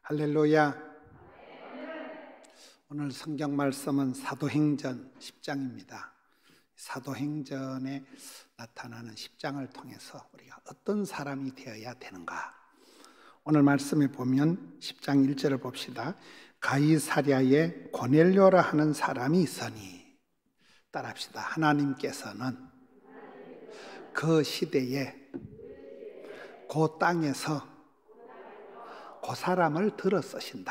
할렐루야. 오늘 성경 말씀은 사도행전 10장입니다. 사도행전에 나타나는 10장을 통해서 우리가 어떤 사람이 되어야 되는가? 오늘 말씀에 보면 10장 1절을 봅시다. 가이사랴에 고넬료라 하는 사람이 있으니, 따라합시다. 하나님께서는 그 시대에 그 땅에서 그 사람을 들어 쓰신다.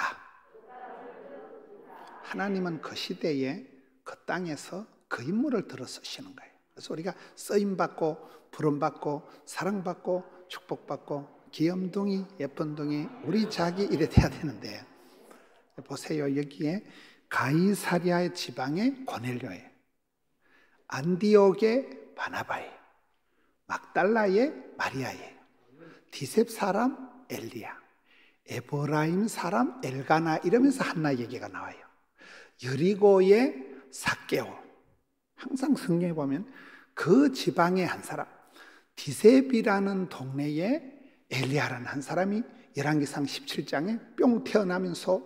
하나님은 그 시대에 그 땅에서 그 인물을 들어 쓰시는 거예요. 그래서 우리가 쓰임받고 부름받고 사랑받고 축복받고 귀염둥이 예쁜둥이 우리 자기 이래 돼야 되는데, 보세요. 여기에 가이사랴의 지방의 고넬료예요, 안디옥의 바나바예요, 막달라의 마리아예요, 디셉 사람 엘리야, 에브라임 사람 엘가나, 이러면서 한나 얘기가 나와요. 여리고의 삭개오. 항상 성경에 보면 그 지방의 한 사람, 디셉이라는 동네에 엘리야라는 한 사람이 열왕기상 17장에 뿅 태어나면서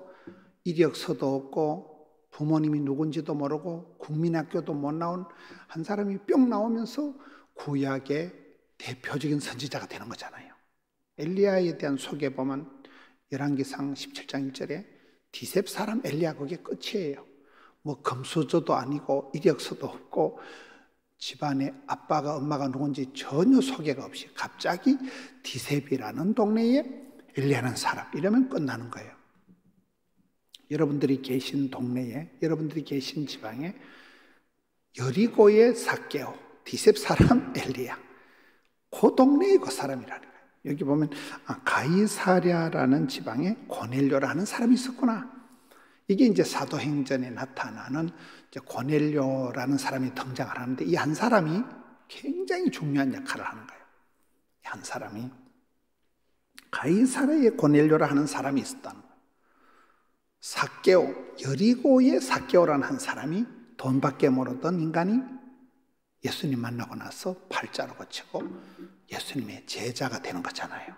이력서도 없고 부모님이 누군지도 모르고 국민학교도 못 나온 한 사람이 뿅 나오면서 구약의 대표적인 선지자가 되는 거잖아요. 엘리야에 대한 소개 보면 열왕기상 17장 1절에 디셉 사람 엘리야, 그게 끝이에요. 뭐 금수저도 아니고 이력서도 없고 집안에 아빠가 엄마가 누군지 전혀 소개가 없이 갑자기 디셉이라는 동네에 엘리야라는 사람, 이러면 끝나는 거예요. 여러분들이 계신 동네에, 여러분들이 계신 지방에 여리고의 삭개오, 디셉 사람 엘리야, 그 동네의 그 사람이라는 거예요. 여기 보면 가이사랴라는 지방에 고넬료라는 사람이 있었구나. 이게 이제 사도행전에 나타나는 이제 고넬료라는 사람이 등장을 하는데, 이 한 사람이 굉장히 중요한 역할을 하는 거예요. 이 한 사람이 가이사랴에 고넬료라 하는 사람이 있었다는 거예요. 삭개오, 여리고의 삭개오라는 한 사람이 돈밖에 모르던 인간이 예수님 만나고 나서 팔자로 고치고 예수님의 제자가 되는 거잖아요.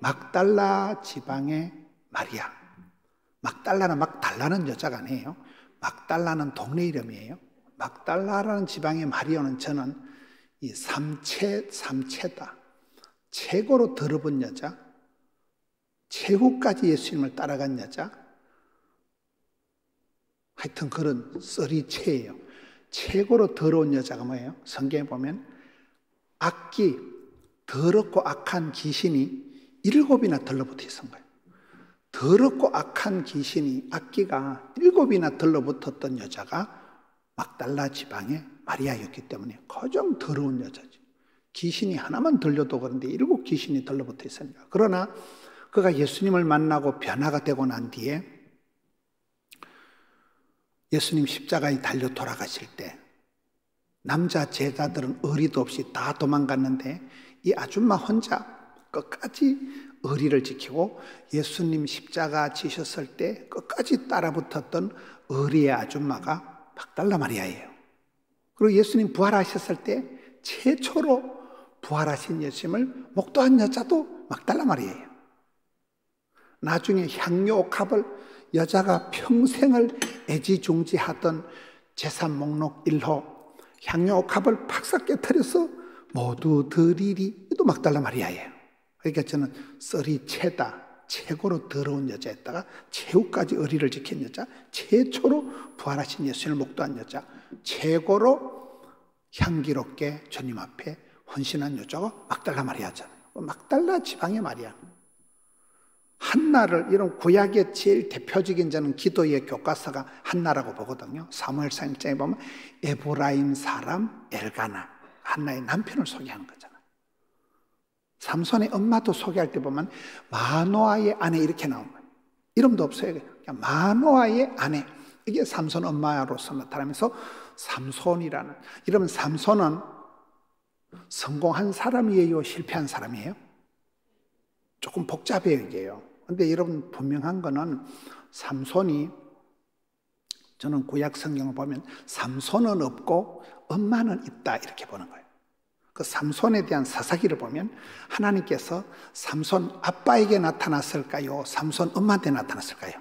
막달라 지방의 마리아. 막달라는 막 달라는 여자가 아니에요. 막달라는 동네 이름이에요. 막달라라는 지방의 마리아는 저는 이 삼체다. 최고로 더러운 여자, 최후까지 예수님을 따라간 여자, 하여튼 그런 썰이체예요. 최고로 더러운 여자가 뭐예요? 성경에 보면 악기, 더럽고 악한 귀신이 7이나 들러붙어 있는 거예요. 더럽고 악한 귀신이, 악기가 7이나 들러붙었던 여자가 막달라 지방의 마리아였기 때문에 가장 더러운 여자죠. 귀신이 하나만 들려도 그런데 7 귀신이 들러붙어 있으니까. 그러나 그가 예수님을 만나고 변화가 되고 난 뒤에 예수님 십자가에 달려 돌아가실 때 남자 제자들은 의리도 없이 다 도망갔는데 이 아줌마 혼자 끝까지 의리를 지키고 예수님 십자가 지셨을 때 끝까지 따라붙었던 의리의 아줌마가 막달라 마리아예요. 그리고 예수님 부활하셨을 때 최초로 부활하신 예수님을 목도한 여자도 막달라 마리아예요. 나중에 향료 옥합을 여자가 평생을 애지중지하던 재산 목록 1호 향료 옥합을 팍싹 깨뜨려서 모두 드리리, 또 막달라 마리아예요. 그러니까 저는 썰이체다, 최고로 더러운 여자였다가 최후까지 의리를 지킨 여자, 최초로 부활하신 예수님을 목도한 여자, 최고로 향기롭게 주님 앞에 헌신한 여자가 막달라 마리아잖아요. 막달라 지방의 마리아. 한나를, 이런 구약의 제일 대표적인 저는 기도의 교과서가 한나라고 보거든요. 사무엘상 1장에 보면 에브라임 사람 엘가나, 한나의 남편을 소개하는 거잖아요. 삼손의 엄마도 소개할 때 보면 마노아의 아내 이렇게 나온 거예요. 이름도 없어요. 그냥 마노아의 아내. 이게 삼손 엄마로서 나타나면서 삼손이라는, 이러면 삼손은 성공한 사람이에요, 실패한 사람이에요? 조금 복잡해요, 이게요. 근데 여러분 분명한 거는 삼손이, 저는 구약 성경을 보면 삼손은 없고 엄마는 있다, 이렇게 보는 거예요. 그 삼손에 대한 사사기를 보면 하나님께서 삼손 아빠에게 나타났을까요? 삼손 엄마한테 나타났을까요?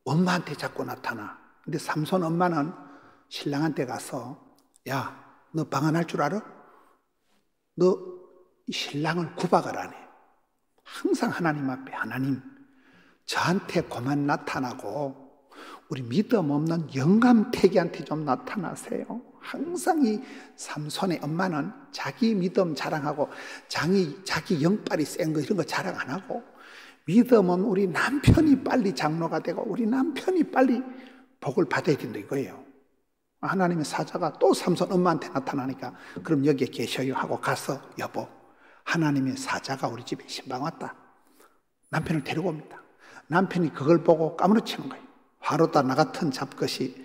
엄마한테 자꾸 나타나. 근데 삼손 엄마는 신랑한테 가서 야, 너 방언할 줄 알아? 너 신랑을 구박을 안 해. 항상 하나님 앞에 하나님 저한테 그만 나타나고 우리 믿음 없는 영감태기한테 좀 나타나세요. 항상 이 삼손의 엄마는 자기 믿음 자랑하고 자기 영빨이 센 거 이런 거 자랑 안 하고 믿음은 우리 남편이 빨리 장로가 되고 우리 남편이 빨리 복을 받아야 된다 이거예요. 하나님의 사자가 또 삼손 엄마한테 나타나니까 그럼 여기에 계셔요 하고 가서 여보 하나님의 사자가 우리 집에 신방 왔다. 남편을 데리고 옵니다. 남편이 그걸 보고 까무러치는 거예요. 화로다 나 같은 잡것이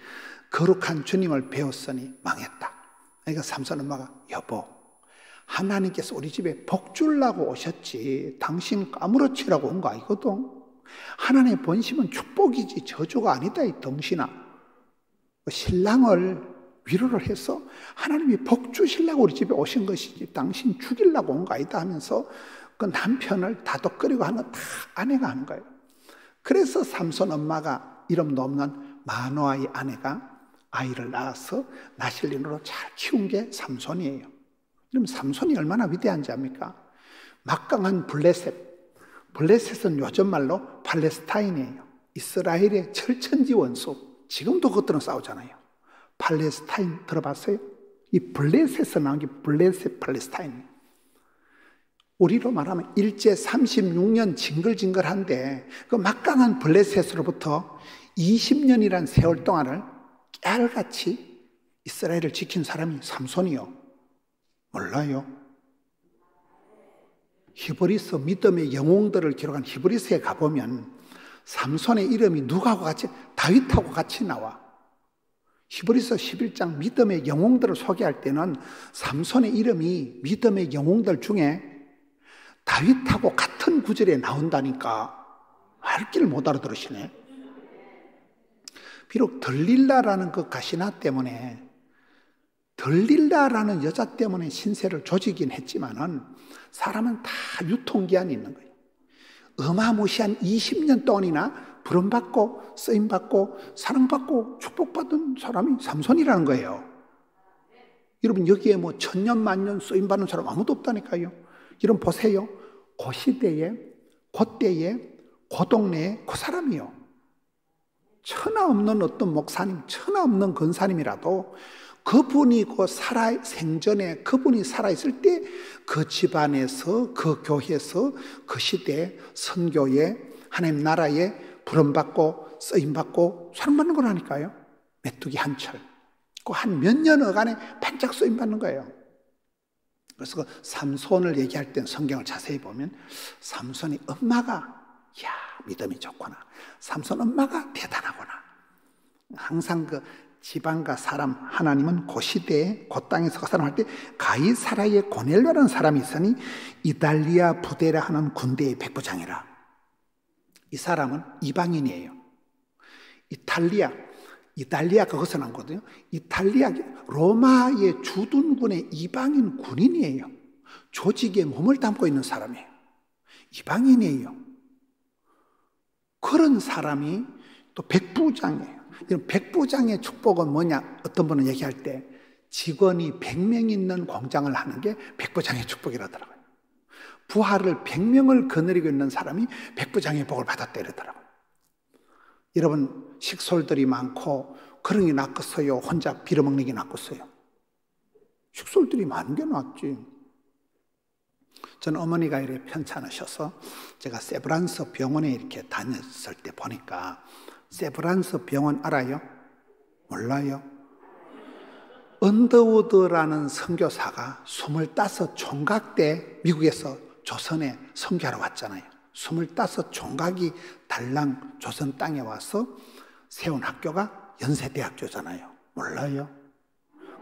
거룩한 주님을 배웠으니 망했다. 그러니까 삼손 엄마가 여보 하나님께서 우리 집에 복 주려고 오셨지 당신 까무러치라고 온 거 아니거든. 하나님의 본심은 축복이지 저주가 아니다 이 덩신아. 신랑을 위로를 해서 하나님이 복 주시려고 우리 집에 오신 것이지 당신 죽이려고 온 거 아니다 하면서 그 남편을 다독거리고 하는 거 다 아내가 하는 거예요. 그래서 삼손 엄마가 이름도 없는 마노아의 아내가 아이를 낳아서 나실린으로 잘 키운 게 삼손이에요. 그럼 삼손이 얼마나 위대한지 압니까? 막강한 블레셋은 요즘 말로 팔레스타인이에요. 이스라엘의 철천지 원수. 지금도 그것들은 싸우잖아요. 팔레스타인 들어봤어요? 이 블레셋에서 나온 게 블레셋 팔레스타인. 우리로 말하면 일제 36년 징글징글한데 그 막강한 블레셋으로부터 20년이란 세월 동안을 깨알같이 이스라엘을 지킨 사람이 삼손이요. 몰라요? 히브리서 믿음의 영웅들을 기록한 히브리서에 가보면 삼손의 이름이 누구하고 같이 다윗하고 같이 나와. 히브리서 11장 믿음의 영웅들을 소개할 때는 삼손의 이름이 믿음의 영웅들 중에 다윗하고 같은 구절에 나온다니까 할 길 못 알아들으시네. 비록 들릴라라는 그 가시나 때문에 들릴라라는 여자 때문에 신세를 조지긴 했지만은 사람은 다 유통기한이 있는 거예요. 어마무시한 20년 동안이나 부름받고 쓰임받고 사랑받고 축복받은 사람이 삼손이라는 거예요. 여러분 여기에 뭐 천년 만년 쓰임받는 사람 아무도 없다니까요. 여러분 보세요. 그 시대에 그때에 그 동네에 그 사람이요. 천하 없는 어떤 목사님, 천하 없는 권사님이라도 그분이 생전에 그분이 살아있을 때 그 집안에서 그 교회에서 그 시대에 선교에 하나님 나라에 부름받고 쓰임받고 사랑받는 거라니까요. 메뚜기 한철 그 한 몇 년어간에 반짝 쓰임받는 거예요. 그래서 그 삼손을 얘기할 때 성경을 자세히 보면 삼손이 엄마가 믿음이 좋구나. 삼손 엄마가 대단하구나. 항상 그 지방과 사람, 하나님은 그 시대에 그 땅에서 그 사람 할 때 가이사라의 고넬료라는 사람이 있으니 이달리아 부대라 하는 군대의 백부장이라. 이 사람은 이방인이에요. 이탈리아 그것은 안 거든요. 이탈리아 로마의 주둔군의 이방인 군인이에요. 조직에 몸을 담고 있는 사람이에요. 이방인이에요. 그런 사람이 또 백부장이에요. 백부장의 축복은 뭐냐? 어떤 분은 얘기할 때 직원이 100명 있는 공장을 하는 게 백부장의 축복이라더라고요. 부하를 100명을 거느리고 있는 사람이 백부장의 복을 받았다 이러더라고요. 여러분 식솔들이 많고 그런 게 낫겠어요? 혼자 빌어먹는 게 낫겠어요? 식솔들이 많은 게 낫지. 저는 어머니가 이렇게 편찮으셔서 제가 세브란스 병원에 이렇게 다녔을 때 보니까 세브란스 병원 알아요? 몰라요? 언더우드라는 선교사가 25 총각 때 미국에서 조선에 선교하러 왔잖아요. 25 총각이 달랑 조선 땅에 와서 세운 학교가 연세대학교잖아요. 몰라요?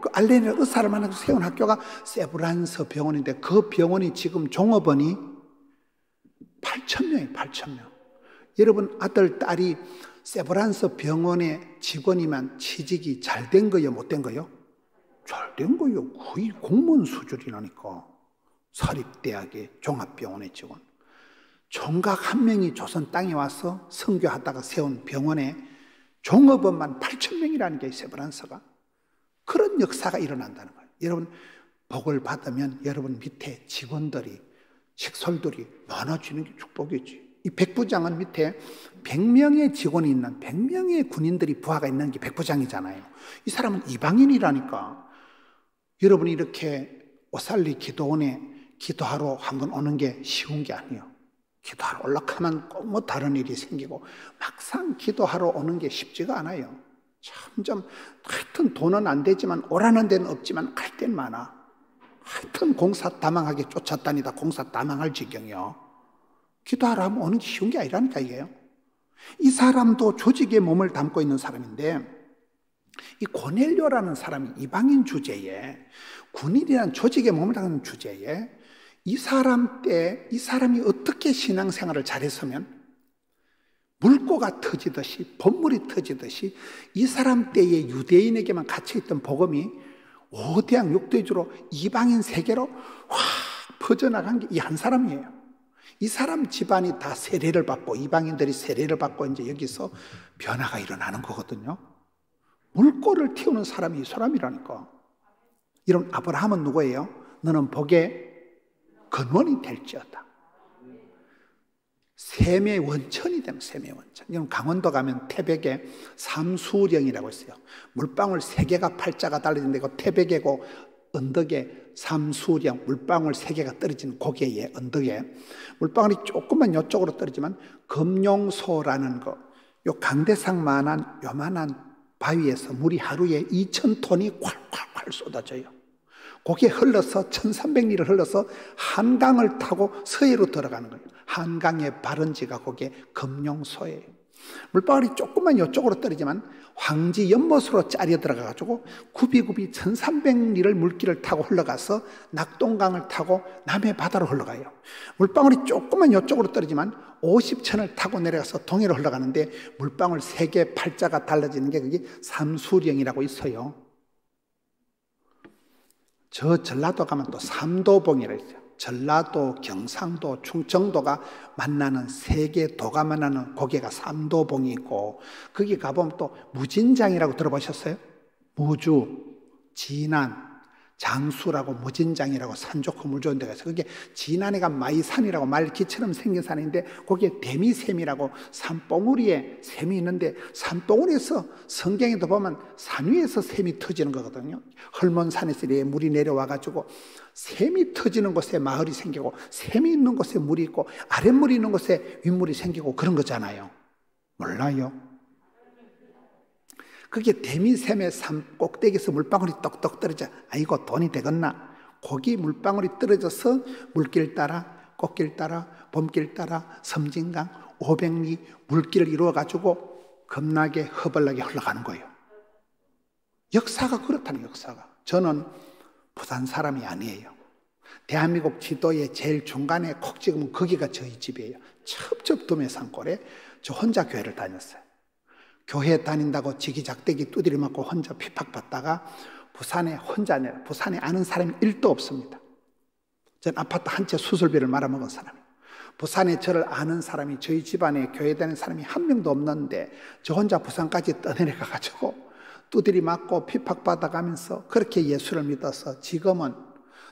그 알레나 의사를 만나서 세운 학교가 세브란스 병원인데 그 병원이 지금 종업원이 8,000명이에요. 8,000명. 여러분 아들, 딸이 세브란스 병원의 직원이면 취직이 잘 된 거요? 못 된 거요? 잘 된 거예요. 거의 공무원 수준이라니까. 사립대학의 종합병원의 직원. 총각 한 명이 조선 땅에 와서 선교하다가 세운 병원에 종업원만 8,000명이라는 게 있어요. 프랑스가. 그런 역사가 일어난다는 거예요. 여러분 복을 받으면 여러분 밑에 직원들이 식솔들이 많아지는 게 축복이지. 이 백부장은 밑에 100명의 직원이 있는 100명의 군인들이 부하가 있는 게 백부장이잖아요. 이 사람은 이방인이라니까. 여러분이 이렇게 오살리 기도원에 기도하러 한번 오는 게 쉬운 게 아니에요. 기도하러 올라가면 꼭 뭐 다른 일이 생기고 막상 기도하러 오는 게 쉽지가 않아요. 점점 하여튼 돈은 안 되지만 오라는 데는 없지만 갈 데는 많아. 하여튼 공사 다망하게 쫓아다니다 공사 다망할 지경이요. 기도하러 하면 오는 게 쉬운 게 아니라니까 이게요. 이 사람도 조직에 몸을 담고 있는 사람인데 이 고넬료라는 사람이 이방인 주제에 군인이라는 조직에 몸을 담는 주제에 이 사람이 어떻게 신앙생활을 잘했으면 물고가 터지듯이 번물이 터지듯이 이 사람 때의 유대인에게만 갇혀있던 복음이 5대양 6대주로 이방인 세계로 확 퍼져나간 게 이 한 사람이에요. 이 사람 집안이 다 세례를 받고 이방인들이 세례를 받고 이제 여기서 변화가 일어나는 거거든요. 물고를 틔우는 사람이 이 사람이라니까. 이런 아브라함은 누구예요? 너는 복의 근원이 될지어다. 샘의 원천이 되는 샘의 원천. 여러분 강원도 가면 태백에 삼수령이라고 있어요. 물방울 3개가 팔자가 달라진데 그 태백이고 언덕에 삼수령 물방울 3개가 떨어진 고개에 언덕에 물방울이 조금만 이쪽으로 떨어지면 금룡소라는 거, 요 강대상만한 요만한 바위에서 물이 하루에 2,000톤이 콸콸콸 쏟아져요. 거기에 흘러서 1300리를 흘러서 한강을 타고 서해로 들어가는 거예요. 한강의 발원지가 거기에 금룡소예요. 물방울이 조금만 이쪽으로 떨어지면 황지 연못으로 짜려 들어가가지고 굽이굽이 1300리를 물길을 타고 흘러가서 낙동강을 타고 남해 바다로 흘러가요. 물방울이 조금만 이쪽으로 떨어지면 50천을 타고 내려가서 동해로 흘러가는데 물방울 3개 팔자가 달라지는 게 그게 삼수령이라고 있어요. 저 전라도 가면 또 삼도봉이라고 있어요. 전라도, 경상도, 충청도가 만나는 3개 도가 만나는 고개가 삼도봉이 있고 거기 가보면 또 무진장이라고 들어보셨어요? 무주, 진안, 장수라고 무진장이라고 산 좋고 물 좋은 데가 있어요. 그게 진안에가 마이산이라고 말기처럼 생긴 산인데 거기에 데미샘이라고 산봉우리에 샘이 있는데 산봉우리에서 성경에도 보면 산 위에서 샘이 터지는 거거든요. 헐몬산에서 물이 내려와가지고 샘이 터지는 곳에 마을이 생기고 샘이 있는 곳에 물이 있고 아랫물이 있는 곳에 윗물이 생기고 그런 거잖아요. 몰라요? 그게 데미샘의 산 꼭대기에서 물방울이 똑똑 떨어져. 아이고 돈이 되겠나. 거기 물방울이 떨어져서 물길 따라 꽃길 따라 봄길 따라 섬진강 500리 물길을 이루어가지고 겁나게 허벌나게 흘러가는 거예요. 역사가 그렇다는 역사가. 저는 부산 사람이 아니에요. 대한민국 지도의 제일 중간에 콕 찍으면 거기가 저희 집이에요. 첩첩 도매산골에 저 혼자 교회를 다녔어요. 교회 다닌다고 지기작대기 두드려 맞고 혼자 핍박받다가 부산에 혼자 내려. 부산에 아는 사람이 1도 없습니다. 전 아파트 한 채 수술비를 말아먹은 사람이에요. 부산에 저를 아는 사람이 저희 집안에 교회 다니는 사람이 한 명도 없는데 저 혼자 부산까지 떠내려가가지고 두드려 맞고 핍박받아가면서 그렇게 예수를 믿어서 지금은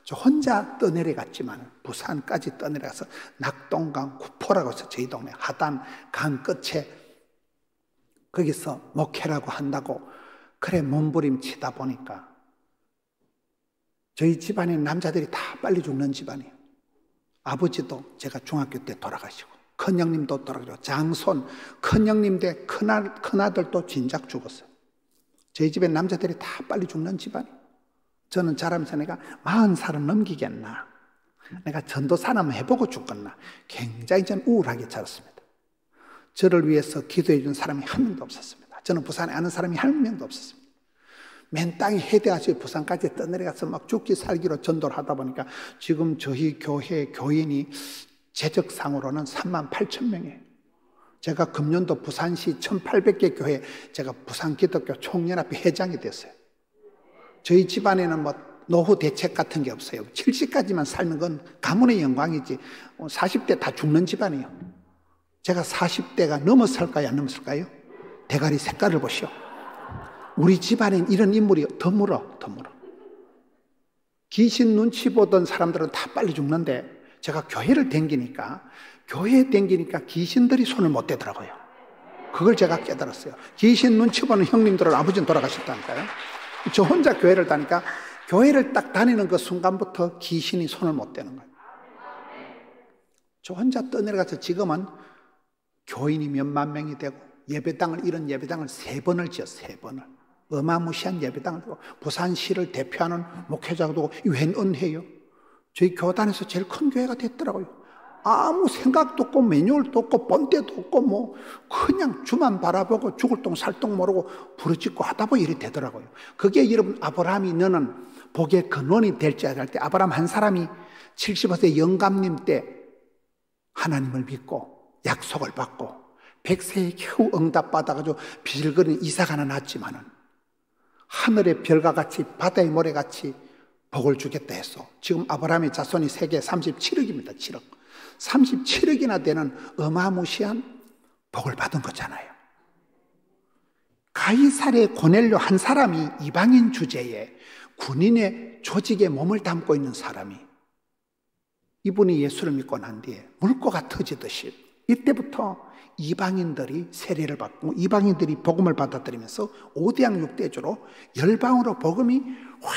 저 혼자 떠내려갔지만 부산까지 떠내려가서 낙동강 구포라고 해서 저희 동네 하단 강 끝에 거기서 목회라고 한다고 그래 몸부림치다 보니까 저희 집안에 남자들이 다 빨리 죽는 집안이에요. 아버지도 제가 중학교 때 돌아가시고 큰형님도 돌아가시고 장손 큰형님 대 큰아들도 진작 죽었어요. 저희 집에 남자들이 다 빨리 죽는 집안이에요. 저는 자라면서 내가 40살은 넘기겠나, 내가 전도사나 한번 해보고 죽겠나 굉장히 전 우울하게 자랐습니다. 저를 위해서 기도해 준 사람이 한 명도 없었습니다. 저는 부산에 아는 사람이 한 명도 없었습니다. 맨 땅에 해대가지고 부산까지 떠내려가서 막 죽기 살기로 전도를 하다 보니까 지금 저희 교회 교인이 재적상으로는 38,000명이에요. 제가 금년도 부산시 1,800개 교회 제가 부산기독교 총연합회 회장이 됐어요. 저희 집안에는 뭐 노후 대책 같은 게 없어요. 70까지만 살는 건 가문의 영광이지 40대 다 죽는 집안이에요. 제가 40대가 넘어설까요? 안 넘어설까요? 대가리 색깔을 보시오. 우리 집안엔 이런 인물이 드물어. 귀신 눈치 보던 사람들은 다 빨리 죽는데 제가 교회에 댕기니까 귀신들이 손을 못 대더라고요. 그걸 제가 깨달았어요. 귀신 눈치 보는 형님들은 아버지는 돌아가셨다니까요. 저 혼자 교회를 다니까 교회를 딱 다니는 그 순간부터 귀신이 손을 못 대는 거예요. 저 혼자 떠내려가서 지금은 교인이 몇만 명이 되고 이런 예배당을 3번을 지었어요. 3번을. 어마무시한 예배당을 두고 부산시를 대표하는 목회자가 두고 웬 은혜요? 저희 교단에서 제일 큰 교회가 됐더라고요. 아무 생각도 없고 매뉴얼도 없고 본때도 없고 뭐 그냥 주만 바라보고 죽을 똥 살 똥 모르고 부르짖고 하다 보니 이렇게 되더라고요. 그게 여러분 아브라함이 너는 복의 근원이 될지 할 때 아브라함 한 사람이 75세 영감님 때 하나님을 믿고 약속을 받고 100세에 겨우 응답받아가지고 비실거리는 이삭 하나 낳았지만은 하늘의 별과 같이 바다의 모래같이 복을 주겠다 했어. 지금 아브라함의 자손이 세계 37억입니다. 7억. 37억이나 되는 어마무시한 복을 받은 거잖아요. 가이사르의 고넬료 한 사람이 이방인 주제에 군인의 조직에 몸을 담고 있는 사람이 이분이 예수를 믿고 난 뒤에 물고가 터지듯이 이때부터 이방인들이 세례를 받고 이방인들이 복음을 받아들이면서 5대양 6대주로 열방으로 복음이 확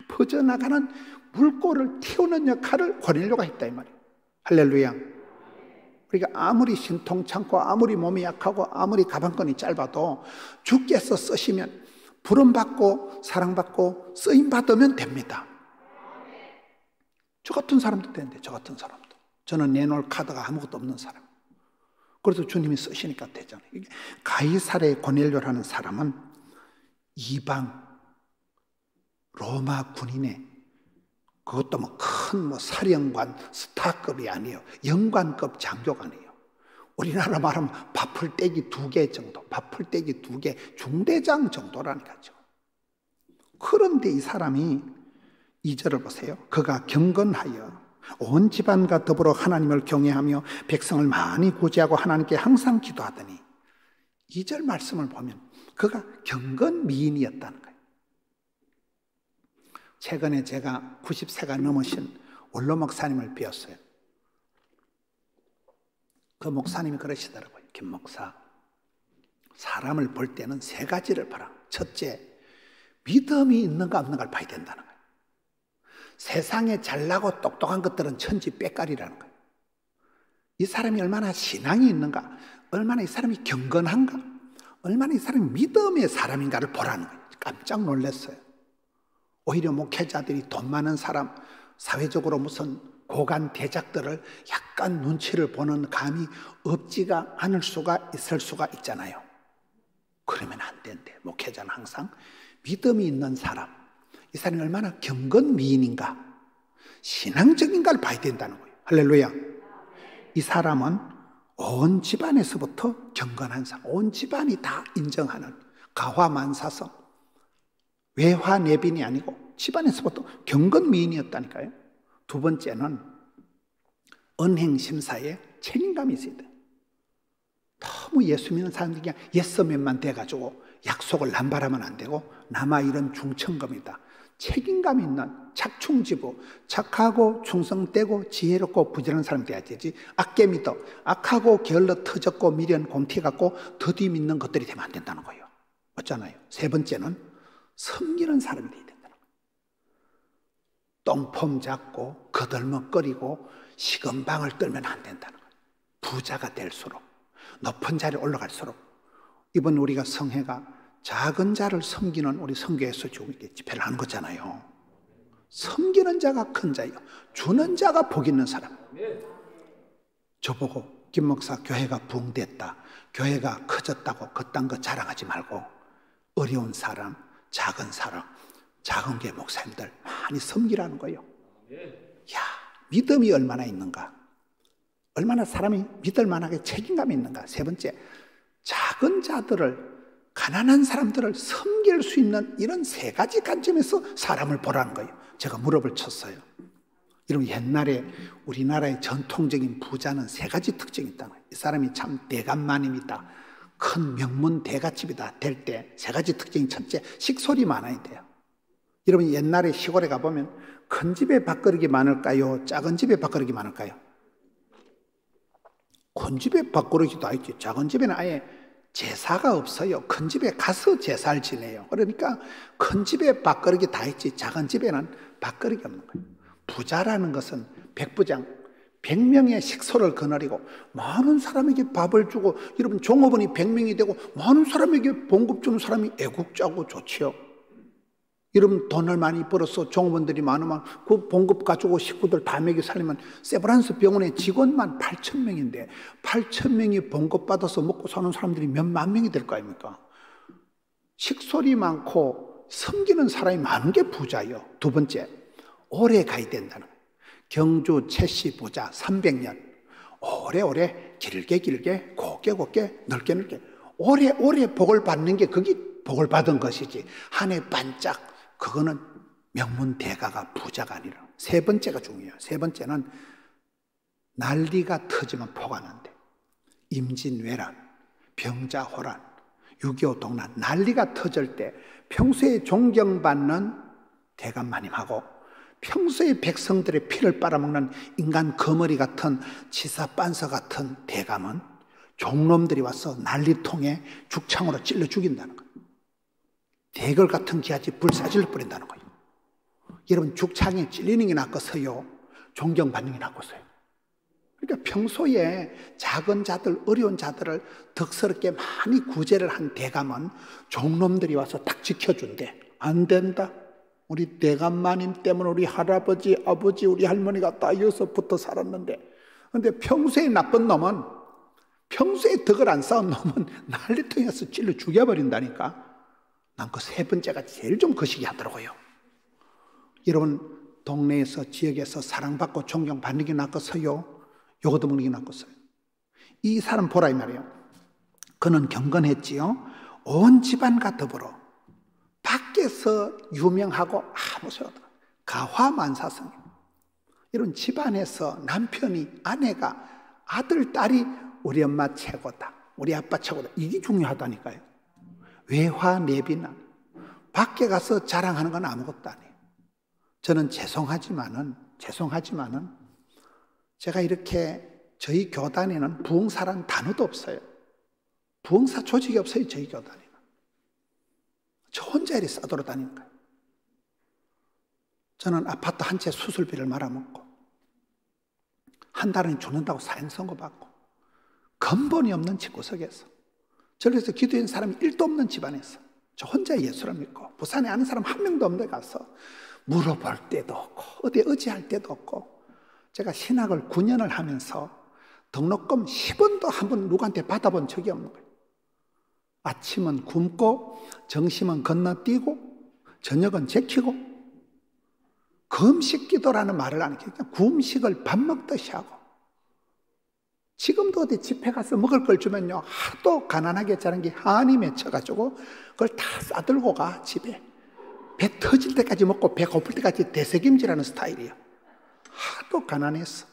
퍼져나가는 물꼬를 틔우는 역할을 고넬료가 했다 이 말이에요. 할렐루야. 우리가 아무리 신통찮고 아무리 몸이 약하고 아무리 가방끈이 짧아도 주께서 쓰시면 부름받고 사랑받고 쓰임받으면 됩니다. 저 같은 사람도 되는데 저 같은 사람도. 저는 내놓을 카드가 아무것도 없는 사람. 그래서 주님이 쓰시니까 되잖아요. 가이사르의 고넬료라는 사람은 이방 로마 군인의 그것도 뭐 큰 사령관 스타급이 아니에요. 영관급 장교가 아니에요. 우리나라 말하면 밥풀떼기 2개 정도, 밥풀떼기 2개 중대장 정도라니까요. 그런데 이 사람이 2절을 보세요. 그가 경건하여 온 집안과 더불어 하나님을 경외하며 백성을 많이 구제하고 하나님께 항상 기도하더니 2절 말씀을 보면 그가 경건미인이었다는 거예요. 최근에 제가 90세가 넘으신 원로 목사님을 뵈었어요. 그 목사님이 그러시더라고요. 김 목사, 사람을 볼 때는 3가지를 봐라. 첫째, 믿음이 있는가 없는가를 봐야 된다는 거예요. 세상에 잘나고 똑똑한 것들은 천지 빽깔이라는 거예요. 이 사람이 얼마나 신앙이 있는가, 얼마나 이 사람이 경건한가, 얼마나 이 사람이 믿음의 사람인가를 보라는 거예요. 깜짝 놀랐어요. 오히려 목회자들이 돈 많은 사람, 사회적으로 무슨 고관 대작들을 약간 눈치를 보는 감이 없지가 않을 수가 있을 수가 있잖아요. 그러면 안 된대. 목회자는 항상 믿음이 있는 사람, 이 사람이 얼마나 경건미인인가, 신앙적인가를 봐야 된다는 거예요. 할렐루야. 이 사람은 온 집안에서부터 경건한 사람, 온 집안이 다 인정하는 가화만사성, 외화내빈이 아니고 집안에서부터 경건미인이었다니까요. 2번째는 언행심사에 책임감이 있어야 돼요. 너무 예수 믿는 사람들이 그냥 예서맨만 돼가지고 약속을 남발하면 안 되고 남아 이런 중천금이다. 책임감 있는 착충지부, 착하고 충성되고 지혜롭고 부지런한 사람이 돼야 되지. 악계 믿어 악하고 게을러 터졌고 미련 곰티 같고 더디 믿는 것들이 되면 안 된다는 거예요. 맞잖아요. 3번째는 섬기는 사람이 돼야 된다는 거예요. 똥폼 잡고 거들먹거리고 시건방을 떨면 안 된다는 거예요. 부자가 될수록 높은 자리에 올라갈수록 이번 우리가 성회가 작은 자를 섬기는 우리 성교에서 지금 집회를 하는 거잖아요. 섬기는 자가 큰 자예요. 주는 자가 복 있는 사람. 저보고 김 목사 교회가 부흥됐다, 교회가 커졌다고 그딴 거 자랑하지 말고 어려운 사람, 작은 사람, 작은 교회 목사님들 많이 섬기라는 거예요. 야, 믿음이 얼마나 있는가, 얼마나 사람이 믿을 만하게 책임감이 있는가. 3번째, 작은 자들을 가난한 사람들을 섬길 수 있는 이런 세 가지 관점에서 사람을 보라는 거예요. 제가 무릎을 쳤어요. 여러분, 옛날에 우리나라의 전통적인 부자는 세 가지 특징이 있다는 거예요. 이 사람이 참 대간마님이다, 큰 명문 대갓집이다 될 때 세 가지 특징이: 첫째, 식솔이 많아야 돼요. 여러분, 옛날에 시골에 가보면 큰 집에 밥그릇이 많을까요? 작은 집에 밥그릇이 많을까요? 큰 집에 밥그릇이 다 있지. 작은 집에는 아예 제사가 없어요. 큰 집에 가서 제사를 지내요. 그러니까 큰 집에 밥그릇이 다 있지, 작은 집에는 밥그릇이 없는 거예요. 부자라는 것은 백부장, 100명의 식소를 거느리고 많은 사람에게 밥을 주고, 여러분, 종업원이 100명이 되고 많은 사람에게 봉급 주는 사람이 애국자고 좋지요. 여러분, 돈을 많이 벌어서 종업원들이 많으면 그 봉급 가지고 식구들 다 먹여 살리면 세브란스 병원의 직원만 8,000명인데 8,000명이 봉급 받아서 먹고 사는 사람들이 몇만 명이 될 거 아닙니까? 식솔이 많고 섬기는 사람이 많은 게 부자예요. 두 번째, 오래 가야 된다는 거예요. 경주 최씨 부자 300년, 오래오래 길게 곱게 넓게 오래 복을 받는 게 그게 복을 받은 것이지, 한 해 반짝 그거는 명문 대가가 부자가 아니라. 세 번째가 중요해요. 세 번째는 난리가 터지면 포가 난대. 임진왜란, 병자호란, 6.25 동란, 난리가 터질 때 평소에 존경받는 대감마님하고 평소에 백성들의 피를 빨아먹는 인간 거머리 같은 지사 빤서 같은 대감은 종놈들이 와서 난리통에 죽창으로 찔러 죽인다는 거예요. 대걸 같은 기아지 불사질러 버린다는 거예요. 여러분, 죽창에 찔리는 게 낫겠어요? 존경받는 게 낫겠어요? 그러니까 평소에 작은 자들, 어려운 자들을 덕스럽게 많이 구제를 한 대감은 종놈들이 와서 딱 지켜준대. 안 된다. 우리 대감마님 때문에 우리 할아버지, 아버지, 우리 할머니가 다 여기서부터 살았는데. 근데 평소에 나쁜 놈은, 평소에 덕을 안 쌓은 놈은 난리통에서 찔러 죽여버린다니까. 난 그 세 번째가 제일 좀 거시기 하더라고요. 여러분, 동네에서, 지역에서 사랑받고 존경받는 게 낫겠어요? 요거도 먹는 게 낫겠어요? 이 사람 보라 이 말이에요. 그는 경건했지요. 온 집안과 더불어 밖에서 유명하고 아무 소용없다. 가화만사성. 이런 집안에서 남편이, 아내가, 아들, 딸이 우리 엄마 최고다, 우리 아빠 최고다, 이게 중요하다니까요. 외화내비나 밖에 가서 자랑하는 건 아무것도 아니에요. 저는 죄송하지만은 제가 이렇게 저희 교단에는 부흥사라는 단어도 없어요. 부흥사 조직이 없어요. 저희 교단에는. 저 혼자 이리 싸돌아다니는 거예요. 저는 아파트 한 채 수술비를 말아먹고 한 달은 죽는다고 사형 선고받고 근본이 없는 집구석에서, 저래서 기도한 사람이 1도 없는 집안에서 저 혼자 예수를 믿고 부산에 아는 사람 한 명도 없는 데 가서 물어볼 때도 없고 어디 의지할 때도 없고, 제가 신학을 9년을 하면서 등록금 10원도 한 번 누구한테 받아본 적이 없는 거예요. 아침은 굶고 점심은 건너뛰고 저녁은 제키고, 금식 기도라는 말을 안 해요. 그냥 금식을 밥 먹듯이 하고. 지금도 어디 집회 가서 먹을 걸 주면요, 하도 가난하게 자란 게 한이 맺혀가지고 그걸 다 싸들고 가 집에. 배 터질 때까지 먹고 배 고플 때까지 대세김질하는 스타일이에요. 하도 가난해서.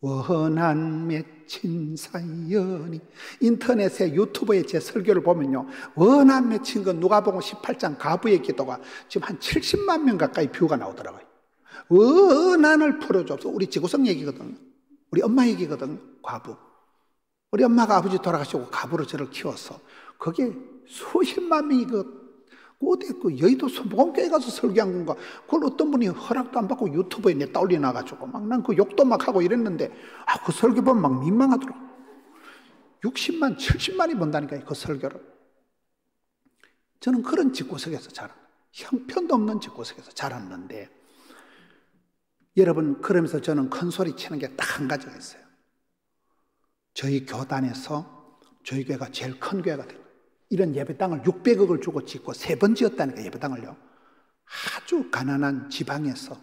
원한 맺힌 사연이, 인터넷에 유튜브에 제 설교를 보면요, 원한 맺힌 건 누가복음 18장 가부의 기도가 지금 한 70만 명 가까이 뷰가 나오더라고요. 원한을 풀어줘서, 우리 지구성 얘기거든요. 우리 엄마 얘기거든요. 과부. 우리 엄마가 아버지 돌아가시고 과부로 저를 키워서 거기에 수십만 명이 어디 여의도 소복음교회 가서 설교한 건가? 그걸 어떤 분이 허락도 안 받고 유튜브에 냈다 올려놔가지고 막 난 그 욕도 막 하고 이랬는데, 그 설교 보면 막 민망하더라고. 60만, 70만이 본다니까요, 그 설교를. 저는 그런 집구석에서 형편도 없는 집구석에서 자랐는데, 여러분, 그러면서 저는 큰 소리 치는 게 딱 한 가지가 있어요. 저희 교단에서 저희 교회가 제일 큰 교회가 된 거예요. 이런 예배당을 600억을 주고 짓고 3번 지었다니까, 예배당을요. 아주 가난한 지방에서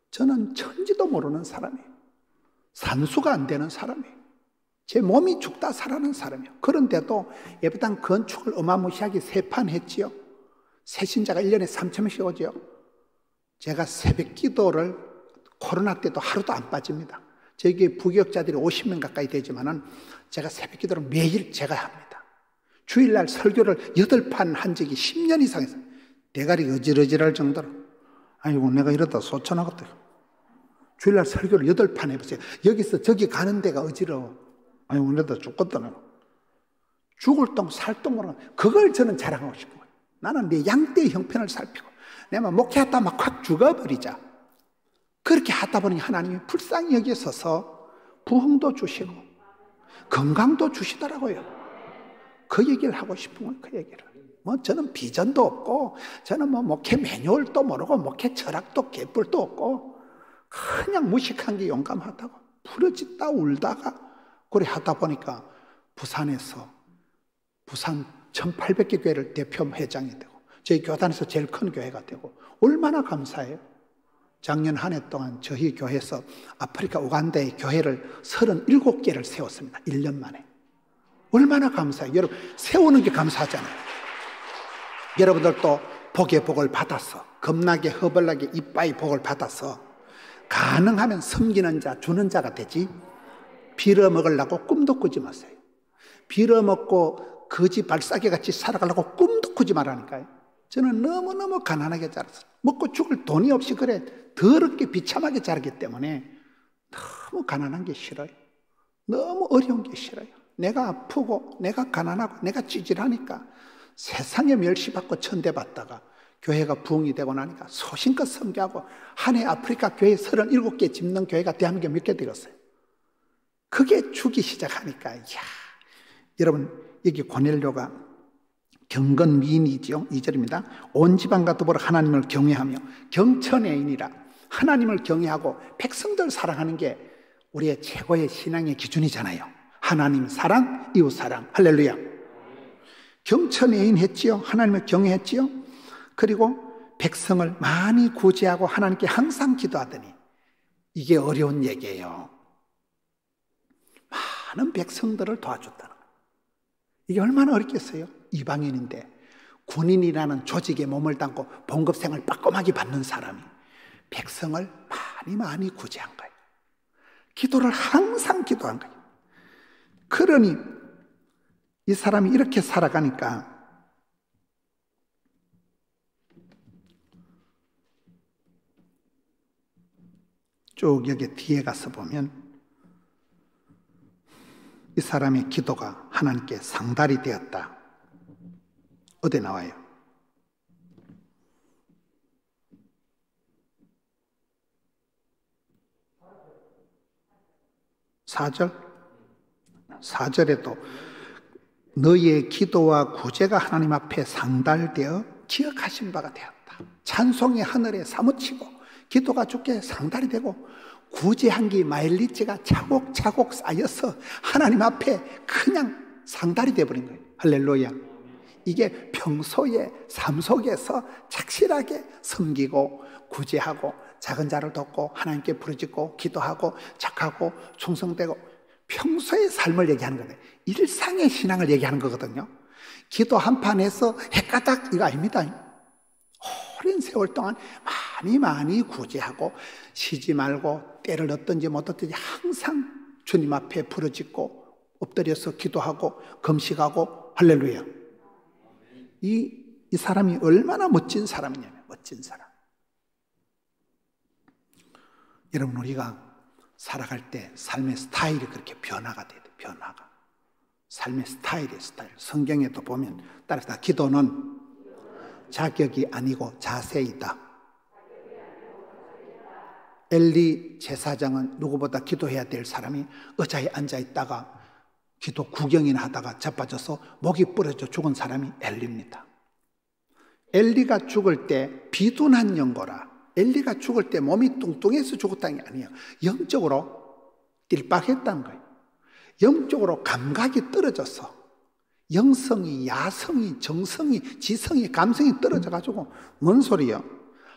저는 천지도 모르는 사람이에요. 산수가 안 되는 사람이에요. 제 몸이 죽다 살아난 사람이에요. 그런데도 예배당 건축을 어마무시하게 3판 했지요. 새신자가 1년에 3,000명씩 오지요. 제가 새벽 기도를 코로나 때도 하루도 안 빠집니다. 저기 부교역자들이 50명 가까이 되지만은 제가 새벽 기도를 매일 제가 합니다. 주일날 설교를 8판 한 적이 10년 이상 했어요. 대가리 어질어질할 정도로. 아이고, 내가 이러다 소천하겠다. 주일날 설교를 8판 해보세요. 여기서 저기 가는 데가 어지러워. 아이고, 이러다 죽겠다. 죽을 똥, 살 똥으로. 그걸 저는 자랑하고 싶은 거예요. 나는 내 양떼의 형편을 살피고, 내가 목회하다 막 확 죽어버리자. 그렇게 하다 보니 하나님이 불쌍히 여기서서 부흥도 주시고, 건강도 주시더라고요. 그 얘기를 하고 싶은 거예요, 그 얘기를. 저는 비전도 없고, 저는 목회 매뉴얼도 모르고, 목회 철학도 개뿔도 없고, 그냥 무식한 게 용감하다고. 부러짓다 울다가, 그래 하다 보니까 부산에서, 부산 1800개 교회를 대표 회장이 되고, 저희 교단에서 제일 큰 교회가 되고, 얼마나 감사해요. 작년 한 해 동안 저희 교회에서 아프리카 우간다의 교회를 37개를 세웠습니다. 1년 만에. 얼마나 감사해요. 여러분, 세우는 게 감사하잖아요. 여러분들도 복의 복을 받아서, 겁나게 허벌나게 이빠이 복을 받아서 가능하면 섬기는 자, 주는 자가 되지, 빌어먹으려고 꿈도 꾸지 마세요. 빌어먹고 거지 발싸개같이 살아가려고 꿈도 꾸지 말라니까요. 저는 너무너무 가난하게 자랐어요. 먹고 죽을 돈이 없이 그래 더럽게 비참하게 자라기 때문에 너무 가난한 게 싫어요. 너무 어려운 게 싫어요. 내가 아프고 내가 가난하고 내가 찌질하니까 세상에 멸시받고 천대받다가 교회가 부흥이 되고 나니까 소신껏 섬기하고 한 해 아프리카 교회 37개 집는 교회가 대한민국에 몇 개 되었어요. 그게 주기 시작하니까 이야, 여러분 여기 고넬료가 경건 미인이죠. 2절입니다. 온 지방과 더불어 하나님을 경외하며 경천애인이라. 하나님을 경외하고 백성들 사랑하는 게 우리의 최고의 신앙의 기준이잖아요. 하나님 사랑, 이웃 사랑. 할렐루야. 경천애인 했지요. 하나님을 경외했지요. 그리고 백성을 많이 구제하고 하나님께 항상 기도하더니, 이게 어려운 얘기예요. 많은 백성들을 도와줬다는 거예요. 이게 얼마나 어렵겠어요? 이방인인데 군인이라는 조직에 몸을 담고 봉급생을 빠꼼하게 받는 사람이 백성을 많이 구제한 거예요. 기도를 항상 기도한 거예요. 그러니 이 사람이 이렇게 살아가니까 쭉 여기 뒤에 가서 보면 이 사람의 기도가 하나님께 상달이 되었다. 어디 나와요? 4절에도 너희의 기도와 구제가 하나님 앞에 상달되어 기억하신 바가 되었다. 찬송이 하늘에 사무치고 기도가 주께 상달이 되고 구제한 게 마일리지가 차곡차곡 쌓여서 하나님 앞에 그냥 상달이 되어버린 거예요. 할렐루야. 이게 평소에 삶 속에서 착실하게 섬기고 구제하고 작은 자를 돕고 하나님께 부르짖고 기도하고 착하고 충성되고 평소의 삶을 얘기하는 거예요. 일상의 신앙을 얘기하는 거거든요. 기도 한판에서 헷가닥 이거 아닙니다. 오랜 세월 동안 많이 구제하고 쉬지 말고 때를 얻든지 못 얻든지 항상 주님 앞에 부르짖고 엎드려서 기도하고 금식하고 할렐루야. 이 사람이 얼마나 멋진 사람이냐면 멋진 사람. 여러분 우리가 살아갈 때 삶의 스타일이 그렇게 변화가 돼야 돼. 변화가. 삶의 스타일. 성경에도 보면 따라서 기도는 자격이 아니고 자세이다. 엘리 제사장은 누구보다 기도해야 될 사람이 의자에 앉아있다가 기도 구경이나 하다가 자빠져서 목이 부러져 죽은 사람이 엘리입니다. 엘리가 죽을 때 비둔한 연고라. 엘리가 죽을 때 몸이 뚱뚱해서 죽었다는 게 아니에요. 영적으로 띨박했다는 거예요. 영적으로 감각이 떨어져서 영성이, 야성이, 정성이, 지성이, 감성이 떨어져가지고 뭔 소리예요?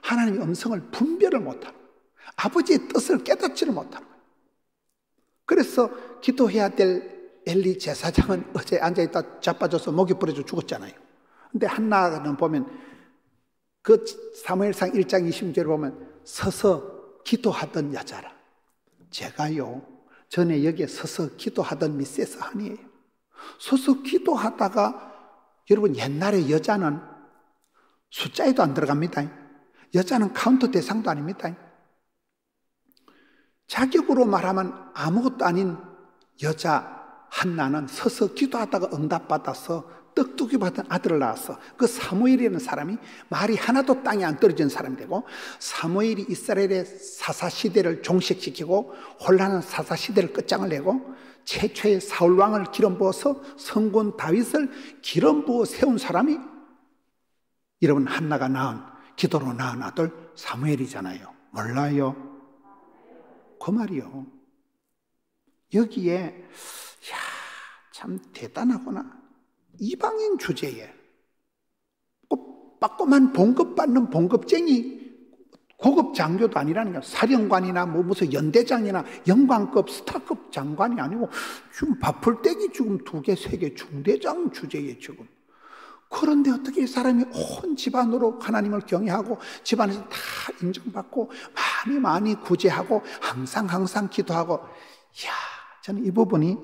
하나님의 음성을 분별을 못하는 거예요. 아버지의 뜻을 깨닫지를 못하는 거예요. 그래서 기도해야 될 엘리 제사장은 어제 앉아있다 자빠져서 목이 부러져 죽었잖아요. 근데 한나는 보면 그 사무엘상 1장 20절에 보면 서서 기도하던 여자라. 제가요 전에 여기에 서서 기도하던 미세스 한이에요. 서서 기도하다가 여러분 옛날에 여자는 숫자에도 안 들어갑니다. 여자는 카운터 대상도 아닙니다. 자격으로 말하면 아무것도 아닌 여자 한나는 서서 기도하다가 응답받아서 떡두기 받은 아들을 낳았어. 그 사무엘이라는 사람이 말이 하나도 땅에 안 떨어진 사람이 되고, 사무엘이 이스라엘의 사사시대를 종식시키고 혼란한 사사시대를 끝장을 내고 최초의 사울왕을 기름 부어서 성군 다윗을 기름 부어 세운 사람이 여러분 한나가 낳은, 기도로 낳은 아들 사무엘이잖아요. 몰라요? 그 말이요. 여기에 참 대단하구나. 이방인 주제에 빠꼼한 봉급받는 봉급쟁이 고급 장교도 아니라는 거야. 사령관이나 무슨 연대장이나 영관급 스타급 장관이 아니고 지금 밥풀떼기 지금 2개, 3개 중대장 주제에 지금. 그런데 어떻게 이 사람이 온 집안으로 하나님을 경외하고 집안에서 다 인정받고 많이 구제하고 항상 기도하고, 이야, 저는 이 부분이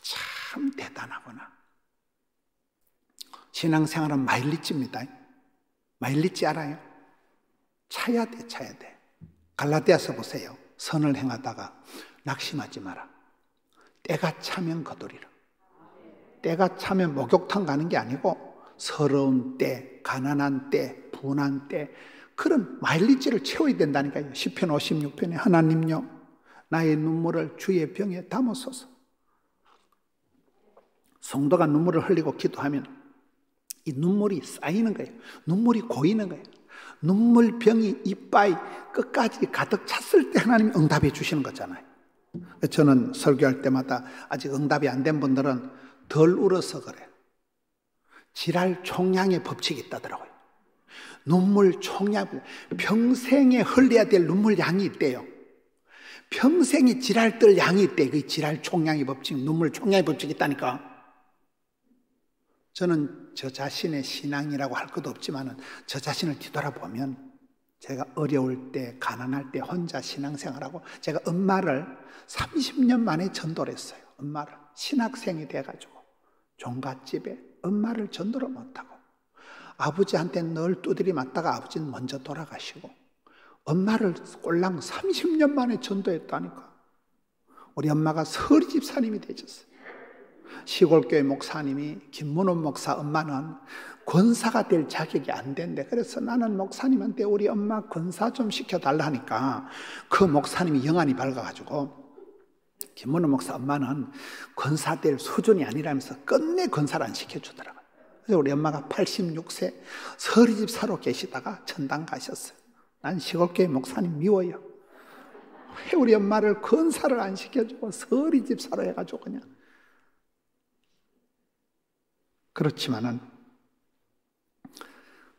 참 대단하구나. 신앙생활은 마일리지입니다. 마일리지 알아요? 차야 돼. 갈라디아서 보세요. 선을 행하다가 낙심하지 마라. 때가 차면 거두리라. 때가 차면 목욕탕 가는 게 아니고 서러운 때, 가난한 때, 분한 때, 그런 마일리지를 채워야 된다니까요. 시편 56편에 하나님요 나의 눈물을 주의 병에 담으소서. 성도가 눈물을 흘리고 기도하면 이 눈물이 쌓이는 거예요. 눈물이 고이는 거예요. 눈물병이 이빠이 끝까지 가득 찼을 때 하나님이 응답해 주시는 거잖아요. 저는 설교할 때마다 아직 응답이 안 된 분들은 덜 울어서 그래요. 지랄 총량의 법칙이 있다더라고요. 눈물 총량, 평생에 흘려야 될 눈물 양이 있대요. 평생에 지랄 뜰 양이 있대. 그 지랄 총량의 법칙, 눈물 총량의 법칙이 있다니까. 저는 저 자신의 신앙이라고 할 것도 없지만 저 자신을 뒤돌아보면 제가 어려울 때, 가난할 때 혼자 신앙생활하고, 제가 엄마를 30년 만에 전도를 했어요. 엄마를. 신학생이 돼가지고 종갓집에 엄마를 전도를 못하고 아버지한테 늘 두드리 맞다가 아버지는 먼저 돌아가시고 엄마를 꼴랑 30년 만에 전도했다니까. 우리 엄마가 서리 집사님이 되셨어요. 시골교회 목사님이, 김문원 목사 엄마는 권사가 될 자격이 안 된대. 그래서 나는 목사님한테 우리 엄마 권사 좀 시켜달라 하니까 그 목사님이 영안이 밝아가지고 김문원 목사 엄마는 권사 될 수준이 아니라면서 끝내 권사를 안 시켜주더라고요. 그래서 우리 엄마가 86세 서리집사로 계시다가 천당 가셨어요. 난 시골교회 목사님 미워요. 왜 우리 엄마를 권사를 안 시켜주고 서리집사로 해가지고 그냥. 그렇지만은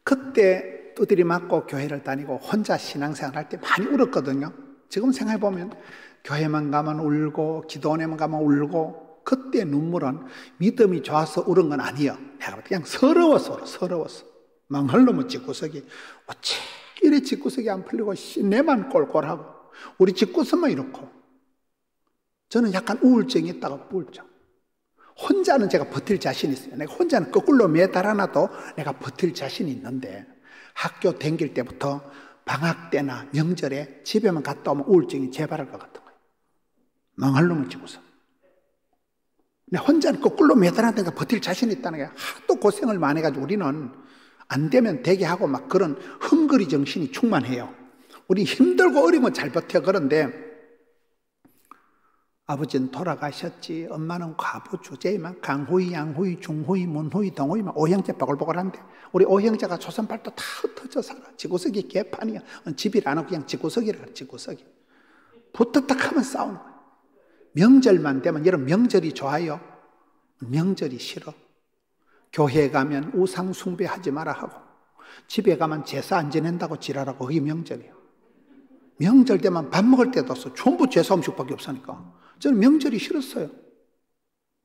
그때 두드리 맞고 교회를 다니고 혼자 신앙생활 할 때 많이 울었거든요. 지금 생각해보면 교회만 가면 울고 기도원에만 가면 울고, 그때 눈물은 믿음이 좋아서 울은 건 아니에요. 내가 그냥 서러워서. 망할 놈의 집구석이 어째 이래 집구석이 안 풀리고 내만 꼴꼴하고 우리 집구석만 이렇고. 저는 약간 우울증이 있다가 우울증. 혼자는 제가 버틸 자신이 있어요. 내가 혼자는 거꾸로 매달아놔도 내가 버틸 자신이 있는데 학교 다닐 때부터 방학 때나 명절에 집에만 갔다 오면 우울증이 재발할 것 같은 거예요. 망할 놈을 집어서. 내가 혼자는 거꾸로 매달아놔도 버틸 자신이 있다는 게, 하도 고생을 많이 해가지고 우리는 안 되면 되게 하고 막 그런 헝거리 정신이 충만해요. 우리 힘들고 어려우면 잘 버텨. 그런데 아버지는 돌아가셨지, 엄마는 과부 주제만 강후이, 양후이, 중후이, 문후이, 동후이만 오형제 바글바글한데 우리 오형제가 조선팔도 다 흩어져 살아. 지구석이 개판이야. 집일 안 하고 그냥 지구석이라 그래. 지구석이 붙었다 하면 싸우는 거야. 명절만 되면, 여러분 명절이 좋아요? 명절이 싫어. 교회에 가면 우상 숭배하지 마라 하고 집에 가면 제사 안 지낸다고 지랄하고, 그게 명절이에요. 명절 때만 밥 먹을 때도 없어. 전부 제사 음식밖에 없으니까 저는 명절이 싫었어요.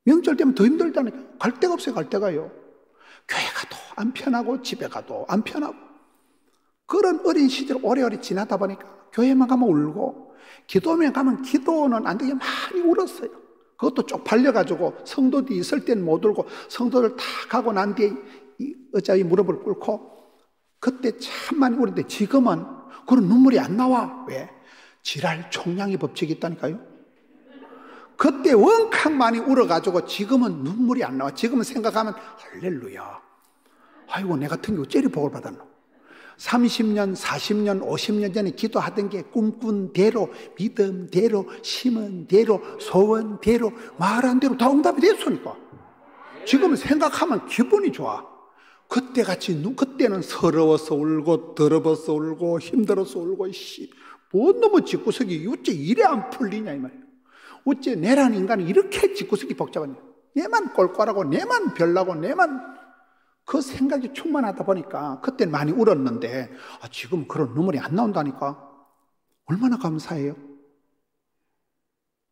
명절 되면 더 힘들다니까. 갈 데가 없어요. 갈 데가요. 교회 가도 안 편하고 집에 가도 안 편하고 그런 어린 시절 오래오래 지나다 보니까 교회만 가면 울고 기도면 가면 기도는 안 되게 많이 울었어요. 그것도 쪽팔려가지고 성도들이 있을 때는 못 울고 성도들 다 가고 난 뒤에 이 의자의 무릎을 꿇고 그때 참 많이 울었는데 지금은 그런 눈물이 안 나와. 왜? 지랄 총량의 법칙이 있다니까요. 그때 원칵 많이 울어가지고 지금은 눈물이 안 나와. 지금은 생각하면 할렐루야. 아이고 내 같은 경우 째리 복을 받았노. 30년, 40년, 50년 전에 기도하던 게 꿈꾼 대로, 믿음대로, 심은 대로, 소원대로, 말한 대로 다 응답이 됐으니까. 지금 생각하면 기분이 좋아. 그때는 서러워서 울고, 더러워서 울고, 힘들어서 울고, 뭔 놈의 집구석이 어째 이래 안 풀리냐, 이 말이야. 어째 내란 인간이 이렇게 집구석이 복잡하냐. 내만 꼴꼴하고, 내만 별나고, 내만 그 생각이 충만하다 보니까 그때는 많이 울었는데 지금 그런 눈물이 안 나온다니까. 얼마나 감사해요.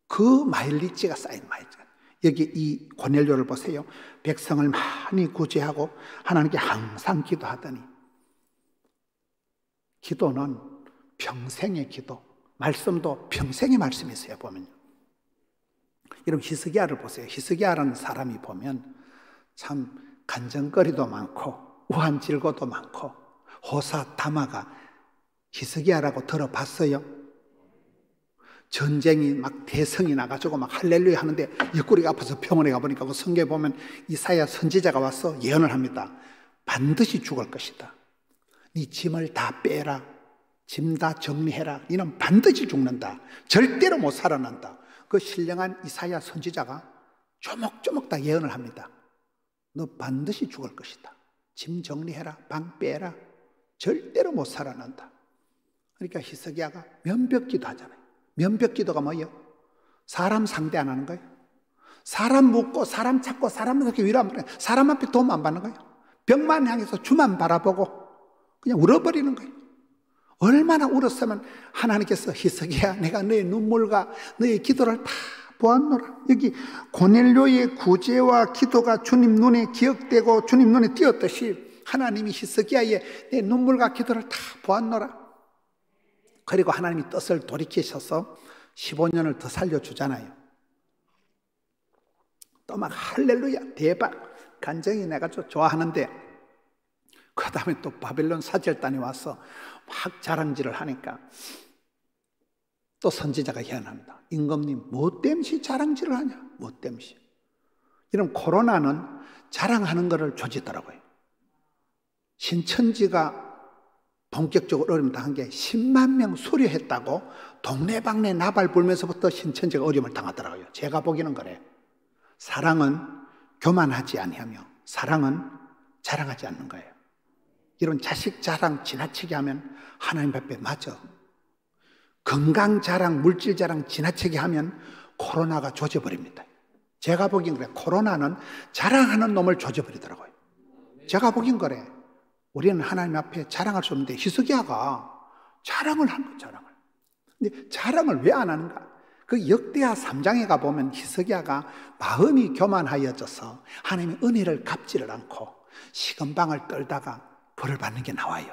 그 마일리지가 쌓인 마일리지. 여기 이 고넬료를 보세요. 백성을 많이 구제하고 하나님께 항상 기도하더니 기도는 평생의 기도, 말씀도 평생의 말씀이 있어요. 보면요. 여러분 히스기야를 보세요. 히스기야라는 사람이 보면 참 간정거리도 많고 우한질고도 많고 호사다마가 히스기야라고 들어봤어요? 전쟁이 막 대성이 나가지고 막 할렐루야 하는데 옆구리가 아파서 병원에 가보니까 그 성경에 보면 이사야 선지자가 와서 예언을 합니다. 반드시 죽을 것이다. 네 짐을 다 빼라. 짐 다 정리해라. 너는 반드시 죽는다. 절대로 못 살아난다. 그 신령한 이사야 선지자가 조목조목 다 예언을 합니다. 너 반드시 죽을 것이다. 짐 정리해라. 방 빼라. 절대로 못 살아난다. 그러니까 히스기야가 면벽기도 하잖아요. 면벽기도가 뭐예요? 사람 상대 안 하는 거예요. 사람 묻고 사람 찾고 사람한테 위로 안 받는 거예요. 사람 앞에 도움 안 받는 거예요. 벽만 향해서 주만 바라보고 그냥 울어버리는 거예요. 얼마나 울었으면 하나님께서 히스기야 내가 너의 눈물과 너의 기도를 다 보았노라. 여기 고넬료의 구제와 기도가 주님 눈에 기억되고 주님 눈에 띄었듯이 하나님이 히스기야의 내 눈물과 기도를 다 보았노라. 그리고 하나님이 뜻을 돌이키셔서 15년을 더 살려주잖아요. 또 막 할렐루야 대박 간정이 내가 좀 좋아하는데 그 다음에 또 바벨론 사절단이 와서 막 자랑질을 하니까 또 선지자가 예언합니다. 임금님 뭐 땜시 자랑질을 하냐. 뭐 땜시. 이런 코로나는 자랑하는 것을 조지더라고요. 신천지가 본격적으로 어려움 당한 게 10만 명 수료했다고 동네방네 나발 불면서부터 신천지가 어려움을 당하더라고요. 제가 보기에는 그래. 사랑은 교만하지 아니하며 사랑은 자랑하지 않는 거예요. 이런 자식 자랑 지나치게 하면 하나님 앞에 맞아. 건강 자랑, 물질 자랑 지나치게 하면 코로나가 조져버립니다. 제가 보기엔 그래. 코로나는 자랑하는 놈을 조져버리더라고요. 제가 보기엔 그래. 우리는 하나님 앞에 자랑할 수 없는데 히스기야가 자랑을 한 거예요. 자랑을. 근데 자랑을 왜 안 하는가? 그 역대하 3장에 가보면 히스기야가 마음이 교만하여져서 하나님의 은혜를 갚지를 않고 시건방을 떨다가 벌을 받는 게 나와요.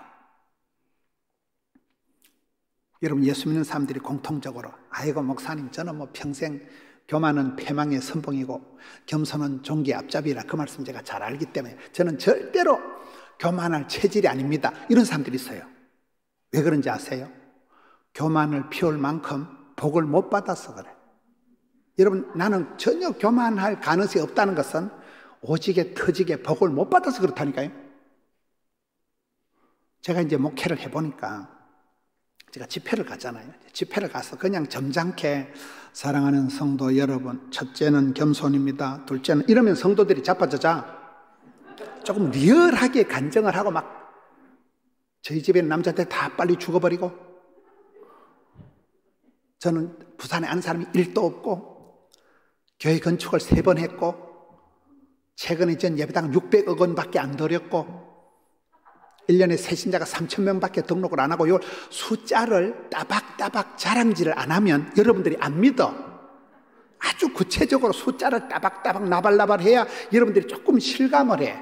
여러분 예수 믿는 사람들이 공통적으로 아이고 목사님 저는 뭐 평생 교만은 패망의 선봉이고 겸손은 종기의 앞잡이라 그 말씀 제가 잘 알기 때문에 저는 절대로 교만할 체질이 아닙니다. 이런 사람들이 있어요. 왜 그런지 아세요? 교만을 피울 만큼 복을 못 받아서 그래. 여러분 나는 전혀 교만할 가능성이 없다는 것은 오지게 터지게 복을 못 받아서 그렇다니까요. 제가 이제 목회를 해보니까 제가 집회를 가잖아요. 집회를 가서 그냥 점잖게 사랑하는 성도 여러분, 첫째는 겸손입니다. 둘째는 이러면 성도들이 자빠져자. 조금 리얼하게 간증을 하고 막 저희 집에 남자들 다 빨리 죽어버리고 저는 부산에 아는 사람이 1도 없고 교회 건축을 3번 했고 최근에 전 예배당 600억 원밖에 안 들였고 1년에 새신자가 3,000명밖에 등록을 안 하고 이 숫자를 따박따박 자랑질을 안 하면 여러분들이 안 믿어. 아주 구체적으로 숫자를 따박따박 나발나발해야 여러분들이 조금 실감을 해.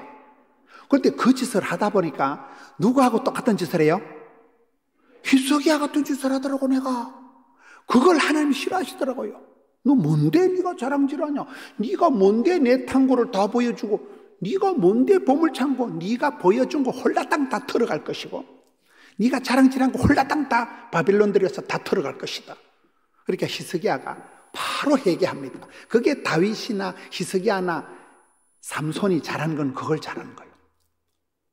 그런데 그 짓을 하다 보니까 누구하고 똑같은 짓을 해요? 히스기야 같은 짓을 하더라고. 내가 그걸 하나님이 싫어하시더라고요. 너 뭔데 네가 자랑질하냐? 네가 뭔데 내 탕고를 다 보여주고, 네가 뭔데 보물창고 네가 보여준 거 홀라당 다 털어갈 것이고, 네가 자랑질한 거 홀라당 다 바빌론 들여서 다 털어갈 것이다. 그러니까 히스기야가 바로 회개합니다. 그게 다윗이나 히스기야나 삼손이 잘한 건 그걸 잘하는 거예요.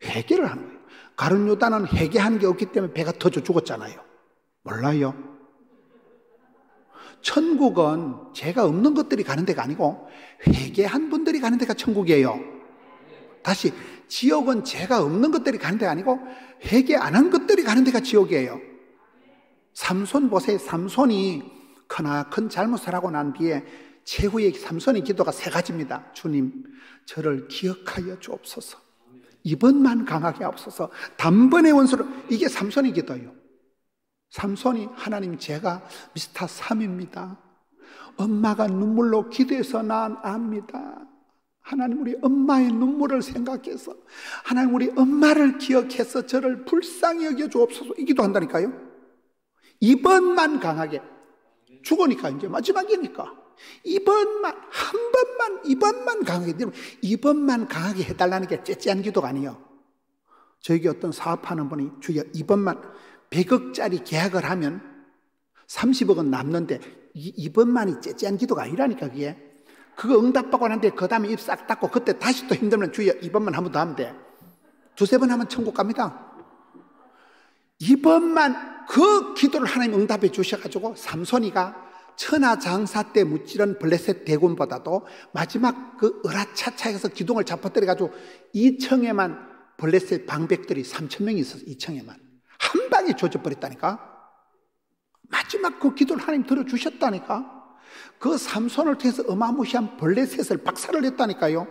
회개를 하는 거예요. 가룟 유다는 회개한 게 없기 때문에 배가 터져 죽었잖아요. 몰라요? 천국은 죄가 없는 것들이 가는 데가 아니고 회개한 분들이 가는 데가 천국이에요. 다시, 지옥은 죄가 없는 것들이 가는 데가 아니고 회개 안 한 것들이 가는 데가 지옥이에요. 삼손 보세요. 삼손이 크나큰 잘못을 하고 난 뒤에 최후의 삼손의 기도가 세 가지입니다. 주님, 저를 기억하여 주옵소서. 이번만 강하게 하옵소서. 단번에 원수를. 이게 삼손의 기도예요. 삼손이, 하나님, 제가 미스터 3입니다. 엄마가 눈물로 기도해서 난 압니다. 하나님, 우리 엄마의 눈물을 생각해서, 하나님, 우리 엄마를 기억해서 저를 불쌍히 여겨 주옵소서. 이 기도한다니까요. 이번만 강하게. 죽으니까 이제 마지막이니까 이번만, 한 번만, 이번만 강하게. 이번만 강하게 해달라는 게 째째한 기도가 아니에요. 저에게 어떤 사업하는 분이, 주여 이번만 100억짜리 계약을 하면 30억은 남는데 이번만이 째째한 기도가 아니라니까. 그게 그거 응답받고 난데 그 다음에 입 싹 닫고 그때 다시 또 힘들면 주여 이번만 한 번 더 하면 돼. 두세 번 하면 천국 갑니다. 이번만 그 기도를 하나님 응답해 주셔가지고 삼손이가 천하장사 때 무찌른 블레셋 대군보다도 마지막 그 으라차차에서 기둥을 잡아뜨려가지고 2층에만 블레셋 방백들이 3,000명이 있었어. 2층에만 한 방에 조져버렸다니까. 마지막 그 기도를 하나님 들어주셨다니까. 그 삼손을 통해서 어마무시한 블레셋을 박살을 냈다니까요.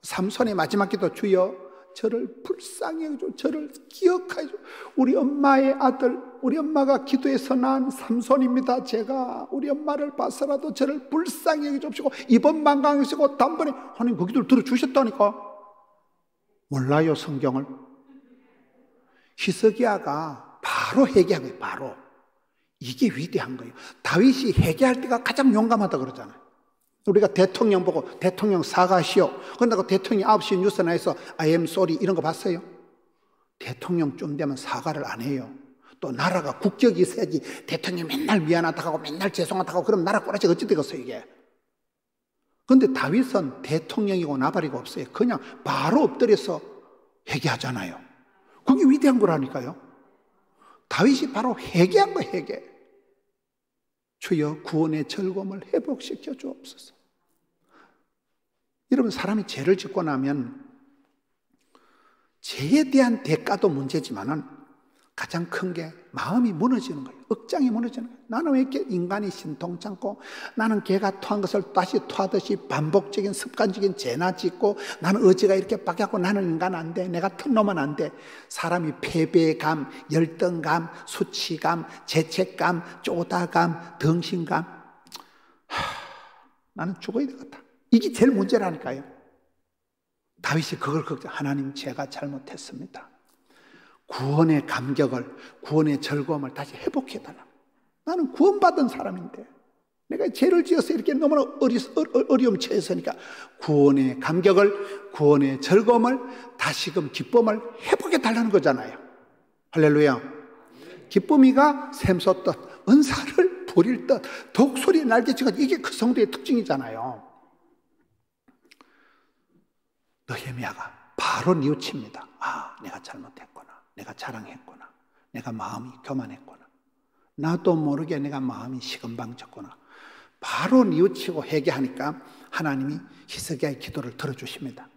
삼손의 마지막 기도, 주여 저를 불쌍히 해줘, 저를 기억하여 줘. 우리 엄마의 아들, 우리 엄마가 기도해서 난 삼손입니다. 제가 우리 엄마를 봐서라도 저를 불쌍히 해주시고 이번 만강하시고 단번에. 하나님 그 기도를 들어주셨다니까. 몰라요 성경을? 히스기야가 바로 회개한 거예요. 바로. 이게 위대한 거예요. 다윗이 회개할 때가 가장 용감하다 그러잖아요. 우리가 대통령 보고 대통령 사과하시오. 그런다고 대통령이 9시 뉴스 나에서 I am sorry 이런 거 봤어요? 대통령 좀 되면 사과를 안 해요. 또 나라가 국격이 있어야지. 대통령이 맨날 미안하다고 하고 맨날 죄송하다고 하고 그럼 나라 꼬라지 어찌 되겠어요 이게. 그런데 다윗은 대통령이고 나발이고 없어요. 그냥 바로 엎드려서 회개하잖아요. 그게 위대한 거라니까요. 다윗이 바로 회개한 거예요. 회개. 주여 구원의 즐거움을 회복시켜 주옵소서. 여러분, 사람이 죄를 짓고 나면 죄에 대한 대가도 문제지만은 가장 큰 게 마음이 무너지는 거예요. 억장이 무너지는 거예요. 나는 왜 이렇게 인간이 신통찮고, 나는 개가 토한 것을 다시 토하듯이 반복적인 습관적인 죄나 짓고, 나는 어지가 이렇게 빠개고 나는 인간 안 돼. 내가 튼 놈은 안 돼. 사람이 패배감, 열등감, 수치감, 죄책감, 쪼다감, 덩신감. 나는 죽어야 되겠다. 이게 제일 문제라니까요. 다윗이 그걸 걱정. 하나님, 제가 잘못했습니다. 구원의 감격을, 구원의 즐거움을 다시 회복해달라. 나는 구원받은 사람인데 내가 죄를 지어서 이렇게 너무나 어려움 처했으니까 구원의 감격을, 구원의 즐거움을, 다시금 기쁨을 회복해달라는 거잖아요. 할렐루야. 기쁨이가 샘솟듯 은사를 부릴 듯 독수리 날개치고, 이게 그 성도의 특징이잖아요. 느헤미야가 바로 뉘우칩니다. 아, 내가 잘못했구나. 내가 자랑했구나. 내가 마음이 교만했구나. 나도 모르게 내가 마음이 시건방졌구나. 바로 뉘우치고 회개하니까 하나님이 히스기야의 기도를 들어주십니다.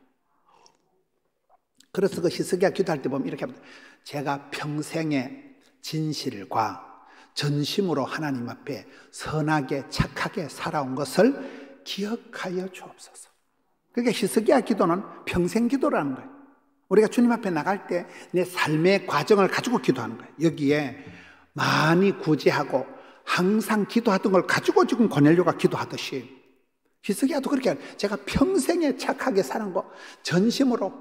그래서 그 히스기야 기도할 때 보면 이렇게 합니다. 제가 평생의 진실과 전심으로 하나님 앞에 선하게 착하게 살아온 것을 기억하여 주옵소서. 그러니까 히스기야 기도는 평생 기도라는 거예요. 우리가 주님 앞에 나갈 때 내 삶의 과정을 가지고 기도하는 거예요. 여기에 많이 구제하고 항상 기도하던 걸 가지고 지금 고넬료가 기도하듯이 히스기야도 그렇게 제가 평생에 착하게 사는 거 전심으로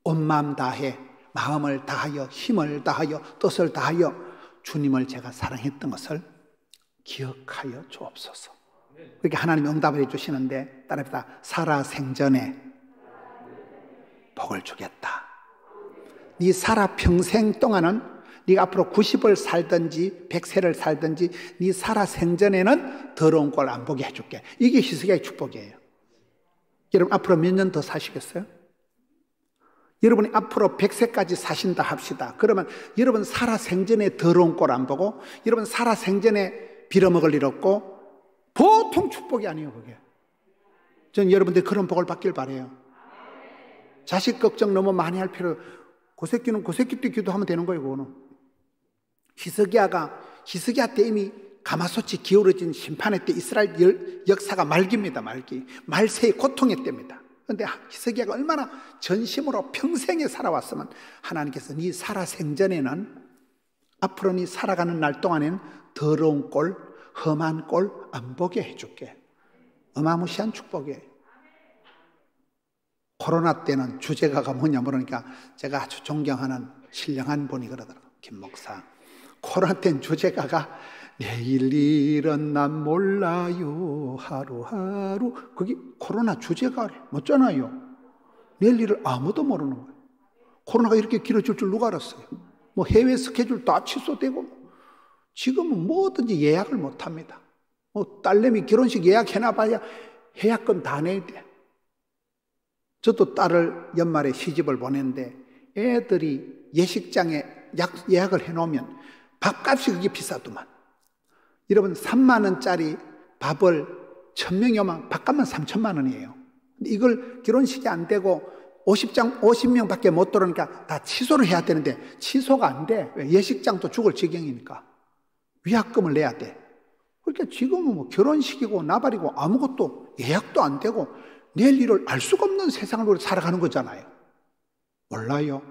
온 마음 다해 마음을 다하여 힘을 다하여 뜻을 다하여 주님을 제가 사랑했던 것을 기억하여 주옵소서. 그렇게 하나님이 응답을 해주시는데 따라합시다. 살아 생전에 복을 주겠다. 네 살아 평생 동안은 네가 앞으로 90을 살든지 100세를 살든지 네 살아 생전에는 더러운 꼴 안 보게 해줄게. 이게 히스기야의 축복이에요. 여러분 앞으로 몇 년 더 사시겠어요? 여러분이 앞으로 100세까지 사신다 합시다. 그러면 여러분 살아 생전에 더러운 꼴 안 보고 여러분 살아 생전에 빌어먹을 일 없고 보통 축복이 아니에요. 그게. 저는 여러분들 그런 복을 받길 바라요. 자식 걱정 너무 많이 할 필요. 그 새끼는 그 새끼 때 기도하면 되는 거예요. 그거는. 히스기야 때 이미 가마솥이 기울어진 심판의 때 이스라엘 역사가 말기입니다. 말세의 고통의 때입니다. 그런데 히스기야가 얼마나 전심으로 평생에 살아왔으면 하나님께서 네 살아 생전에는 앞으로 네 살아가는 날 동안에는 더러운 꼴, 험한 꼴 안 보게 해줄게. 어마무시한 축복이에요. 코로나 때는 주제가가 뭐냐 물으니까 제가 아주 존경하는 신령한 분이 그러더라고요. 김 목사. 코로나 때는 주제가가 내일 일은 난 몰라요 하루하루. 그게 코로나 주제가래. 맞잖아요. 내일 일을 아무도 모르는 거예요. 코로나가 이렇게 길어질 줄 누가 알았어요. 뭐 해외 스케줄 다 취소되고 지금은 뭐든지 예약을 못합니다. 딸내미 결혼식 예약해놔봐야 예약금 다 내야 돼. 저도 딸을 연말에 시집을 보냈는데 애들이 예식장에 예약을 해놓으면 밥값이 그게 비싸더만. 여러분 3만 원짜리 밥을 1000명이 오면 밥값만 3천만 원이에요. 이걸 결혼식이 안 되고 50명밖에 못 들어오니까 다 취소를 해야 되는데 취소가 안 돼. 예식장도 죽을 지경이니까 위약금을 내야 돼. 그러니까 지금은 뭐 결혼식이고 나발이고 아무것도 예약도 안 되고 내일 일을 알 수가 없는 세상으로 살아가는 거잖아요. 몰라요.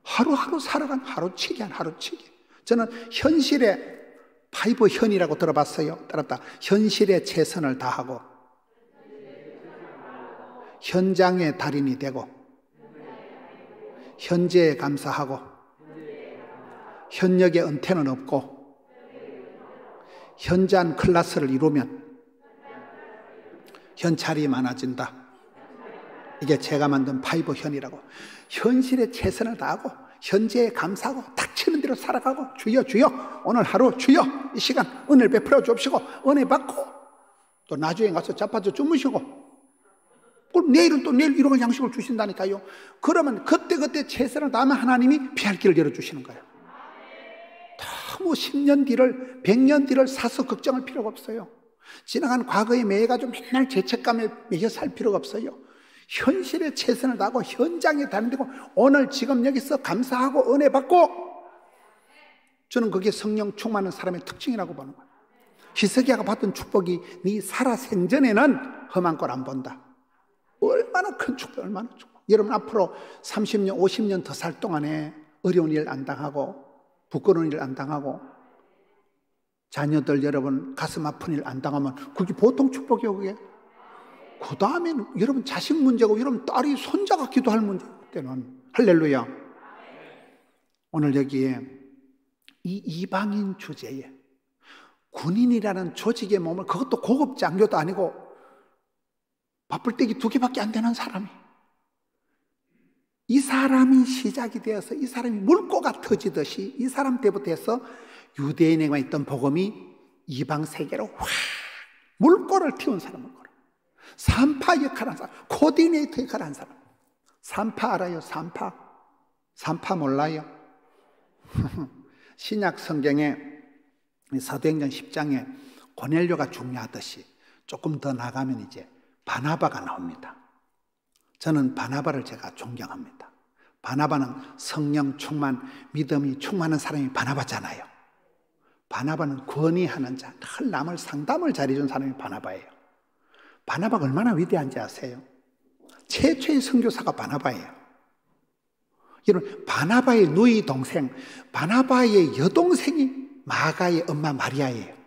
하루하루 살아간 하루치기 한 하루치기. 저는 현실에 파이브 현이라고 들어봤어요. 따랐다. 현실에 최선을 다하고 현장의 달인이 되고 현재에 감사하고 현역의 은퇴는 없고 현저한 클래스를 이루면 현찰이 많아진다. 이게 제가 만든 파이브 현이라고. 현실에 최선을 다하고 현재에 감사하고 닥치는 대로 살아가고 주여 주여 오늘 하루 주여 이 시간 은혜를 베풀어 주옵시고 은혜 받고 또 나중에 가서 자빠져 주무시고 그럼 내일은 또 내일 일용할 양식을 주신다니까요. 그러면 그때 최선을 다하면 하나님이 피할 길을 열어주시는 거예요. 너무 10년 뒤를 100년 뒤를 사서 걱정할 필요가 없어요. 지나간 과거에 매여가지고 맨날 죄책감에 매여 살 필요가 없어요. 현실에 최선을 다하고 현장에 다니고 오늘 지금 여기서 감사하고 은혜 받고 저는 그게 성령 충만한 사람의 특징이라고 보는 거예요. 히스기야가 받던 축복이 네 살아 생전에는 험한 꼴 안 본다. 얼마나 큰 축복, 얼마나 축복. 여러분 앞으로 30년, 50년 더 살 동안에 어려운 일 안 당하고 부끄러운 일 안 당하고 자녀들 여러분 가슴 아픈 일 안 당하면 그게 보통 축복이에요. 그게. 그 다음에는 여러분 자식 문제고 여러분 딸이 손자가 기도할 문제 때는 할렐루야. 오늘 여기에 이 이방인 주제에 군인이라는 조직의 몸을 그것도 고급 장교도 아니고 밥벌떼기 2개밖에 안 되는 사람이 이 사람이 시작이 되어서 이 사람이 물꼬가 터지듯이 이 사람 때부터 해서 유대인에게만 있던 복음이 이방 세계로 확 물꼬를 틔운 사람은 거예요. 산파 역할을 한 사람, 코디네이터 역할을 한 사람. 산파 알아요? 산파 몰라요? 신약 성경에 사도행전 10장에 고넬료가 중요하듯이 조금 더 나가면 이제 바나바가 나옵니다. 저는 바나바를 제가 존경합니다. 바나바는 성령 충만, 믿음이 충만한 사람이 바나바잖아요. 바나바는 권위하는 자, 늘 남을 상담을 잘해준 사람이 바나바예요. 바나바가 얼마나 위대한지 아세요? 최초의 선교사가 바나바예요. 여러분, 바나바의 누이 동생, 바나바의 여동생이 마가의 엄마 마리아예요.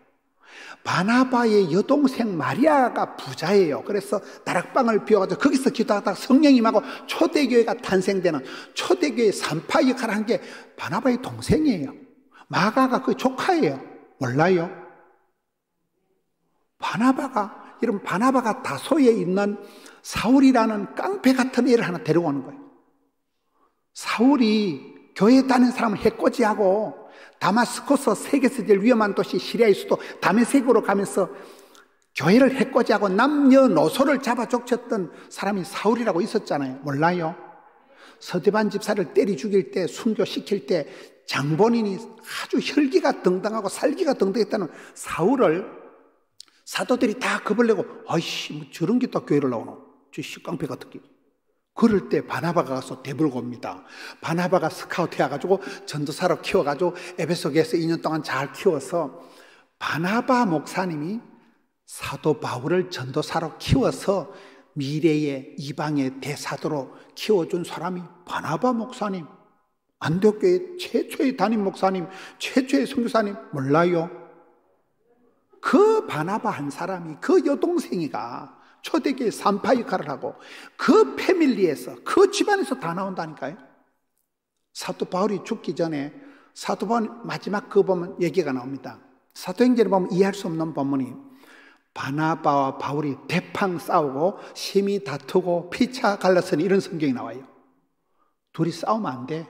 바나바의 여동생 마리아가 부자예요. 그래서 다락방을 비워가지고 거기서 기도하다가 성령 임하고 초대교회가 탄생되는, 초대교회의 산파 역할을 한 게 바나바의 동생이에요. 마가가 그 조카예요. 몰라요? 여러분, 바나바가 다소에 있는 사울이라는 깡패 같은 애를 하나 데려오는 거예요. 사울이 교회 다니는 사람을 해코지하고 다마스코스 세계에서 제일 위험한 도시 시리아의 수도 다메섹으로 가면서 교회를 해코지하고 남녀노소를 잡아 족쳤던 사람이 사울이라고 있었잖아요. 몰라요? 서대반 집사를 때리 죽일 때, 순교시킬 때 장본인이 아주 혈기가 등등하고 살기가 등등했다는 사울을 사도들이 다 겁을 내고, 아이씨, 뭐 저런 게 또 교회를 나오노? 저 식깡패 같은 게. 그럴 때 바나바가 가서 대불고 옵니다. 바나바가 스카우트 해가지고 전도사로 키워가지고 에베소교에서 2년 동안 잘 키워서 바나바 목사님이 사도 바울을 전도사로 키워서 미래의 이방의 대사도로 키워준 사람이 바나바 목사님. 안디옥교회 최초의 담임 목사님, 최초의 선교사님. 몰라요? 그 바나바 한 사람이, 그 여동생이가 초대교회 산파 역할을 하고 그 패밀리에서, 그 집안에서 다 나온다니까요. 사도 바울이 죽기 전에 사도 바울 마지막 그 보면 얘기가 나옵니다. 사도행전을 보면 이해할 수 없는 본문이, 바나바와 바울이 대팡 싸우고 심히 다투고 피차 갈라서니 이런 성경이 나와요. 둘이 싸우면 안 돼.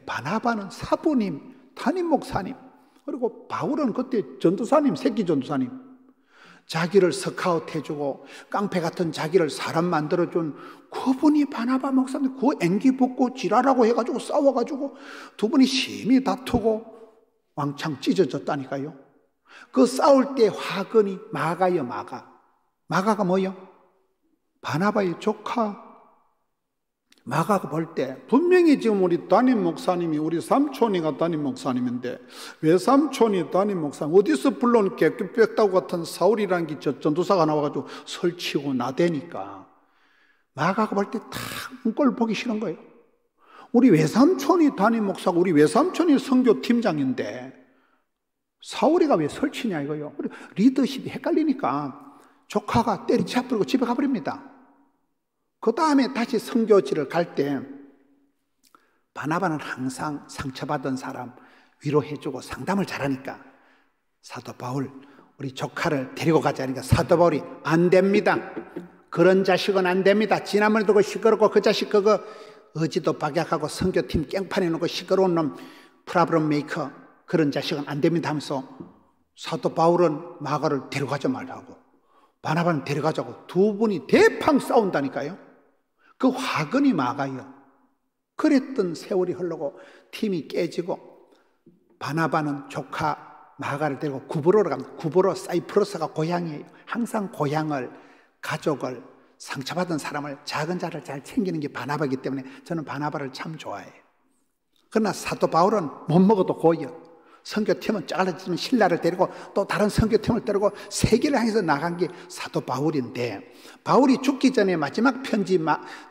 바나바는 사부님, 담임 목사님, 그리고 바울은 그때 전도사님, 새끼 전도사님. 자기를 스카우트 해주고 깡패 같은 자기를 사람 만들어준 그분이 바나바 목사님. 그 앵기 붙고 지랄하고 해가지고 싸워가지고 두 분이 심히 다투고 왕창 찢어졌다니까요. 그 싸울 때 화근이 마가요. 마가가 뭐요? 바나바의 조카. 마가가 볼 때 분명히 지금 우리 담임 목사님이, 우리 삼촌이가 담임 목사님인데 왜 삼촌이 담임 목사님, 어디서 불러온 깨끗백다구 같은 사울이라는 게 전도사가 나와가지고 설치고 나대니까 마가가 볼 때 다 꼴 보기 싫은 거예요. 우리 외삼촌이 담임 목사고 우리 외삼촌이 선교팀장인데 사울이가 왜 설치냐 이거요. 리더십이 헷갈리니까 조카가 때리치버리고 집에 가버립니다. 그 다음에 다시 선교지를 갈 때 바나바는 항상 상처받은 사람 위로해주고 상담을 잘하니까 사도 바울, 우리 조카를 데리고 가자니까 사도 바울이 안 됩니다. 그런 자식은 안 됩니다. 지난번에도 그 시끄럽고 그 자식 그거 의지도 박약하고 선교팀 깽판해 놓고 시끄러운 놈 프라브럼 메이커, 그런 자식은 안 됩니다 하면서 사도 바울은 마가를 데려가지 말라고, 바나바는 데려가자고 두 분이 대팡 싸운다니까요. 그 화근이 마가요. 그랬던 세월이 흐르고 팀이 깨지고 바나바는 조카 마가를 데리고 구브로로 갑니다. 구브로, 사이프러스가 고향이에요. 항상 고향을, 가족을, 상처받은 사람을, 작은 자를 잘 챙기는 게 바나바이기 때문에 저는 바나바를 참 좋아해요. 그러나 사도 바울은 못 먹어도 고여. 선교팀은 잘라지면 신라를 데리고 또 다른 선교팀을 데리고 세계를 향해서 나간 게 사도 바울인데, 바울이 죽기 전에 마지막 편지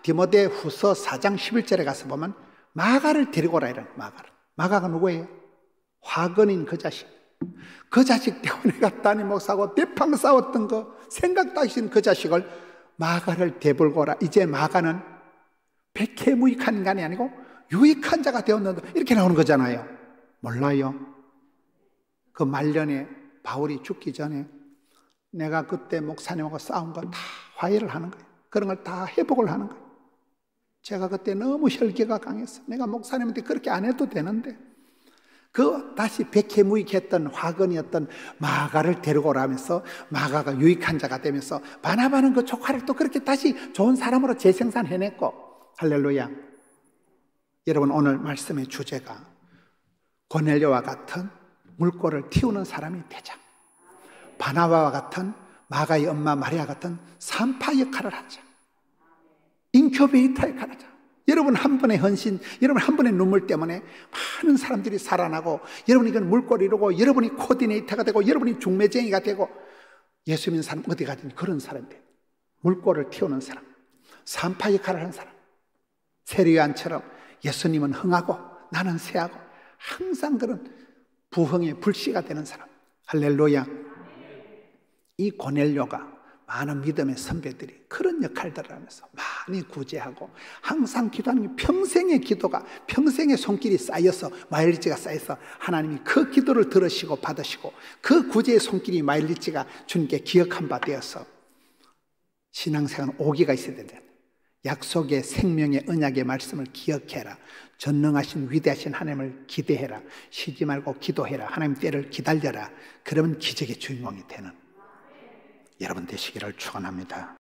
디모데 후서 4장 11절에 가서 보면 마가를 데리고 오라 이래요. 마가가 누구예요? 화근인 그 자식. 그 자식 때문에 갔다니 목사고 대팡 싸웠던 거 생각도 하신 그 자식을 마가를 데리고 오라. 이제 마가는 백해무익한 인간이 아니고 유익한 자가 되었는데 이렇게 나오는 거잖아요. 몰라요? 그 말년에 바울이 죽기 전에 내가 그때 목사님하고 싸운 거 다 화해를 하는 거예요. 그런 걸 다 회복을 하는 거예요. 제가 그때 너무 혈기가 강했어. 내가 목사님한테 그렇게 안 해도 되는데 그 다시 백해무익했던 화근이었던 마가를 데리고 오라면서 마가가 유익한 자가 되면서 바나바는 그 조카를 또 그렇게 다시 좋은 사람으로 재생산해냈고. 할렐루야. 여러분, 오늘 말씀의 주제가 고넬료와 같은 물꼬를 틔우는 사람이 되자. 바나바와 같은, 마가의 엄마 마리아 같은 산파 역할을 하자. 인큐베이터 역할을 하자. 여러분 한 번의 헌신, 여러분 한 번의 눈물 때문에 많은 사람들이 살아나고, 여러분이 그 물꼬를 이루고, 여러분이 코디네이터가 되고, 여러분이 중매쟁이가 되고, 예수 믿는 사람 어디 가든지 그런 사람이 돼요. 물꼬를 틔우는 사람, 산파 역할을 하는 사람. 세례요한처럼 예수님은 흥하고 나는 쇠하고, 항상 그런 부흥의 불씨가 되는 사람. 할렐루야. 이 고넬료가 많은 믿음의 선배들이 그런 역할들을 하면서 많이 구제하고 항상 기도하는 게 평생의 기도가, 평생의 손길이 쌓여서, 마일리지가 쌓여서 하나님이 그 기도를 들으시고 받으시고 그 구제의 손길이, 마일리지가 주님께 기억한 바 되어서 신앙생활은 오기가 있어야 된다. 약속의 생명의 언약의 말씀을 기억해라. 전능하신 위대하신 하나님을 기대해라. 쉬지 말고 기도해라. 하나님 때를 기다려라. 그러면 기적의 주인공이 되는 여러분 되시기를 축원합니다.